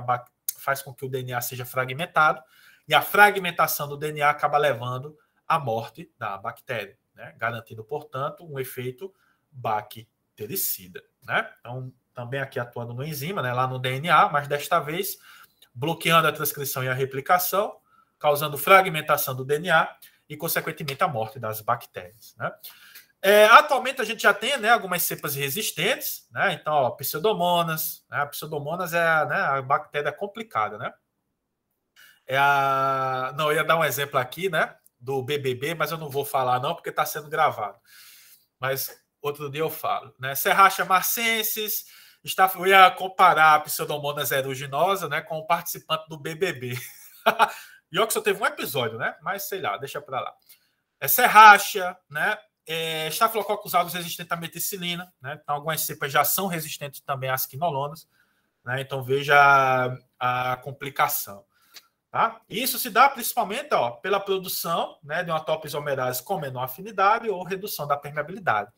o DNA seja fragmentado, e a fragmentação do DNA acaba levando à morte da bactéria, né? Garantindo, portanto, um efeito bactericida, né? Então, também aqui atuando no enzima, né, lá no DNA, mas desta vez bloqueando a transcrição e a replicação, causando fragmentação do DNA e, consequentemente, a morte das bactérias, né? Atualmente, a gente já tem, né, algumas cepas resistentes, né? Então, ó, Pseudomonas, né? A Pseudomonas é, né, a bactéria complicada, né? Não, eu ia dar um exemplo aqui, né, do BBB, mas eu não vou falar não, porque está sendo gravado. Mas outro dia eu falo, né? Serratia marcensis, eu ia comparar a Pseudomonas aeruginosa, né, com o participante do BBB. E ó que só teve um episódio, né? Mas sei lá, deixa para lá. Serratia, né? Staphylococcus aureus resistente à meticilina, né? Então algumas cepas já são resistentes também às quinolonas, né? Então veja a complicação. Tá? Isso se dá principalmente, ó, pela produção, né, de uma topoisomerase com menor afinidade ou redução da permeabilidade.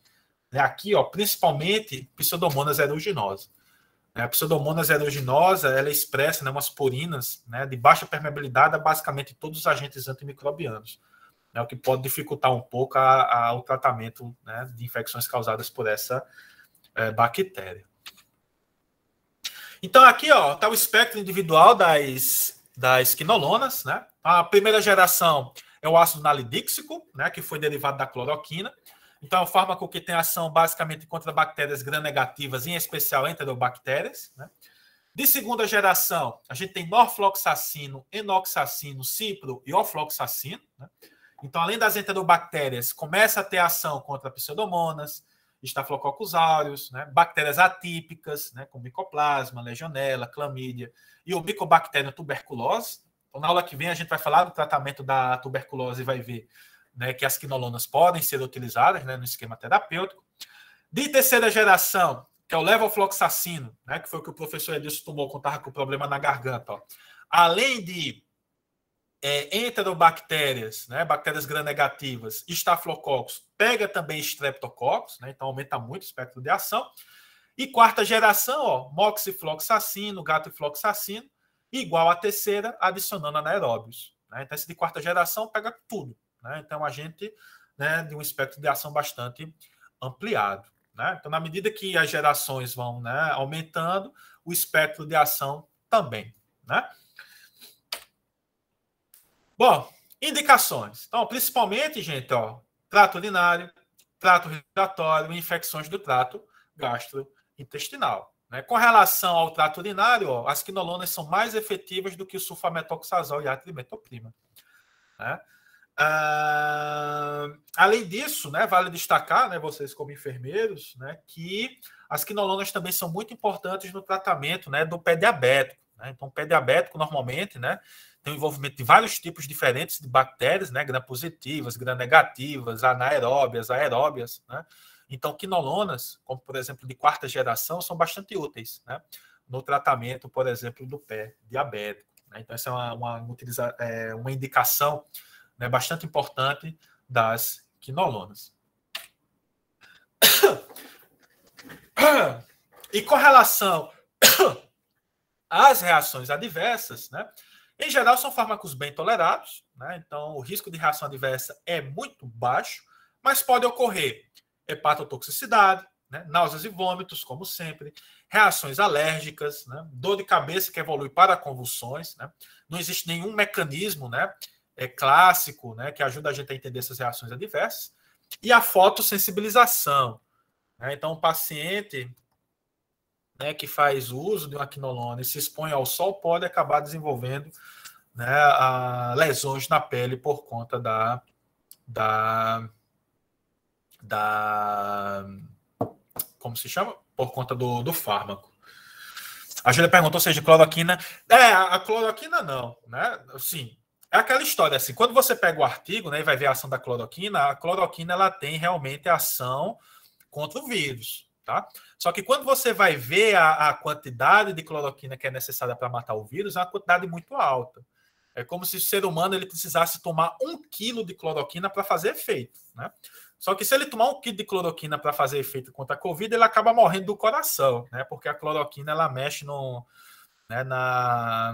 Aqui, ó, principalmente Pseudomonas aeruginosa. A Pseudomonas aeruginosa, ela expressa, né, umas purinas, né, de baixa permeabilidade a basicamente todos os agentes antimicrobianos, né, o que pode dificultar um pouco o tratamento, né, de infecções causadas por essa bactéria. Então aqui está o espectro individual das quinolonas, né? A primeira geração é o ácido nalidíxico, né, que foi derivado da cloroquina. Então, é um fármaco que tem ação basicamente contra bactérias gram-negativas, em especial enterobactérias, né? De segunda geração, a gente tem norfloxacino, enoxacino, cipro e ofloxacino, né? Então, além das enterobactérias, começa a ter ação contra Pseudomonas, Staphylococcus aureus, né? Bactérias atípicas, né, como Mycoplasma, Legionella, Clamídia e o Mycobacterium tuberculose. Então, na aula que vem, a gente vai falar do tratamento da tuberculose e vai ver, né, que as quinolonas podem ser utilizadas, né, no esquema terapêutico. De terceira geração, que é o levofloxacino, né, que foi o que o professor Edilson tomou quando estava com problema na garganta. Ó. Além de enterobactérias, né, bactérias gram-negativas, estafilococcus, pega também streptococcus, né, então aumenta muito o espectro de ação. E quarta geração, ó, moxifloxacino, gatifloxacino, igual à terceira, adicionando anaeróbios. Né? Então, esse de quarta geração pega tudo. Né? Então, a gente, né, de um espectro de ação bastante ampliado. Né? Então, na medida que as gerações vão, né, aumentando, o espectro de ação também. Né? Bom, indicações. Então, principalmente, gente, ó, trato urinário, trato respiratório e infecções do trato gastrointestinal. Né? Com relação ao trato urinário, ó, as quinolonas são mais efetivas do que o sulfametoxazol e a trimetoprima. Né? Além disso, né, vale destacar, né, vocês como enfermeiros, né, que as quinolonas também são muito importantes no tratamento, né, do pé diabético. Né? Então, o pé diabético, normalmente, né, tem o envolvimento de vários tipos diferentes de bactérias, né, gram-positivas, gram-negativas, anaeróbias, aeróbias. Né? Então, quinolonas, como, por exemplo, de quarta geração, são bastante úteis, né, no tratamento, por exemplo, do pé diabético. Né? Então, essa é uma indicação, né, bastante importante das quinolonas. E com relação às reações adversas, né, Em geral, são fármacos bem tolerados, né? Então o risco de reação adversa é muito baixo, mas pode ocorrer hepatotoxicidade, né? Náuseas e vômitos, como sempre, reações alérgicas, né? Dor de cabeça que evolui para convulsões, né? Não existe nenhum mecanismo, né, clássico, né, que ajuda a gente a entender essas reações adversas, e a fotossensibilização, né? Então, o paciente, né, que faz uso de uma quinolona e se expõe ao sol pode acabar desenvolvendo, né, lesões na pele por conta da como se chama? Por conta do fármaco. A Júlia perguntou se é de cloroquina. A cloroquina não, né? Assim, é aquela história assim, quando você pega o artigo, né, e vai ver a ação da a cloroquina ela tem realmente ação contra o vírus, tá? Só que quando você vai ver a quantidade de cloroquina que é necessária para matar o vírus, é uma quantidade muito alta. É como se o ser humano ele precisasse tomar 1 quilo de cloroquina para fazer efeito, né? Só que se ele tomar 1 quilo de cloroquina para fazer efeito contra a Covid, ele acaba morrendo do coração, né? Porque a cloroquina ela mexe né,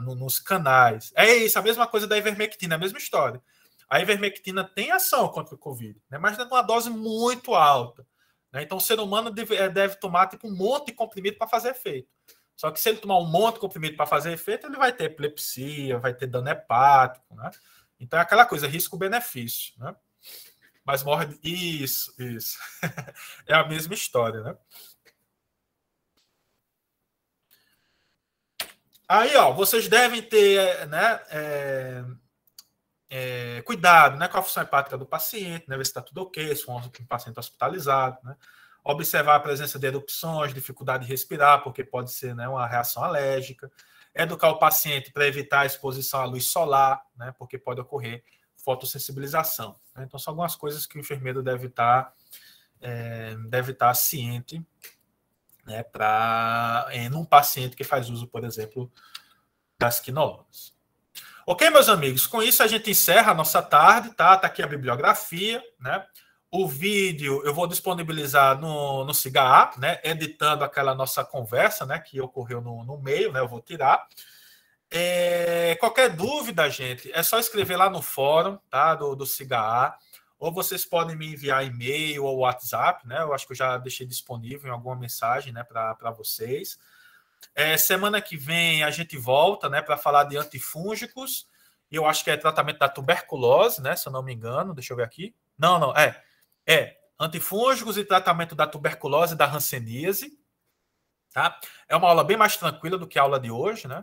nos canais. É isso, a mesma coisa da ivermectina, a mesma história. A ivermectina tem ação contra o Covid, né? Mas numa dose muito alta. Né? Então o ser humano deve tomar tipo, um monte de comprimido para fazer efeito. Só que se ele tomar um monte de comprimido para fazer efeito, ele vai ter epilepsia, vai ter dano hepático, né? Então é aquela coisa, risco-benefício, né? Mas morre... Isso. É a mesma história, né? Aí, ó, vocês devem ter, né, cuidado, né, com a função hepática do paciente, né, ver se está tudo ok, se for um paciente hospitalizado, né? Observar a presença de erupções, dificuldade de respirar, porque pode ser, né, uma reação alérgica. Educar o paciente para evitar a exposição à luz solar, né, porque pode ocorrer fotossensibilização. Né? Então, são algumas coisas que o enfermeiro deve estar ciente, né, num paciente que faz uso, por exemplo, das quinolonas. Ok, meus amigos? Com isso, a gente encerra a nossa tarde, tá? Tá aqui a bibliografia, né? O vídeo eu vou disponibilizar no Cigarra, né? Editando aquela nossa conversa, né? Que ocorreu no meio, né? Eu vou tirar. Qualquer dúvida, gente, é só escrever lá no fórum, tá? Do Cigarra. Ou vocês podem me enviar e-mail ou WhatsApp, né? Eu acho que eu já deixei disponível em alguma mensagem, né? Para vocês. Semana que vem a gente volta, né? Para falar de antifúngicos. E eu acho que é tratamento da tuberculose, né? Se eu não me engano. Deixa eu ver aqui. Não, antifúngicos e tratamento da tuberculose e da hanseníase. Tá? É uma aula bem mais tranquila do que a aula de hoje, né?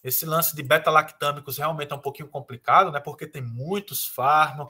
Esse lance de beta-lactâmicos realmente é um pouquinho complicado, né? Porque tem muitos fármacos.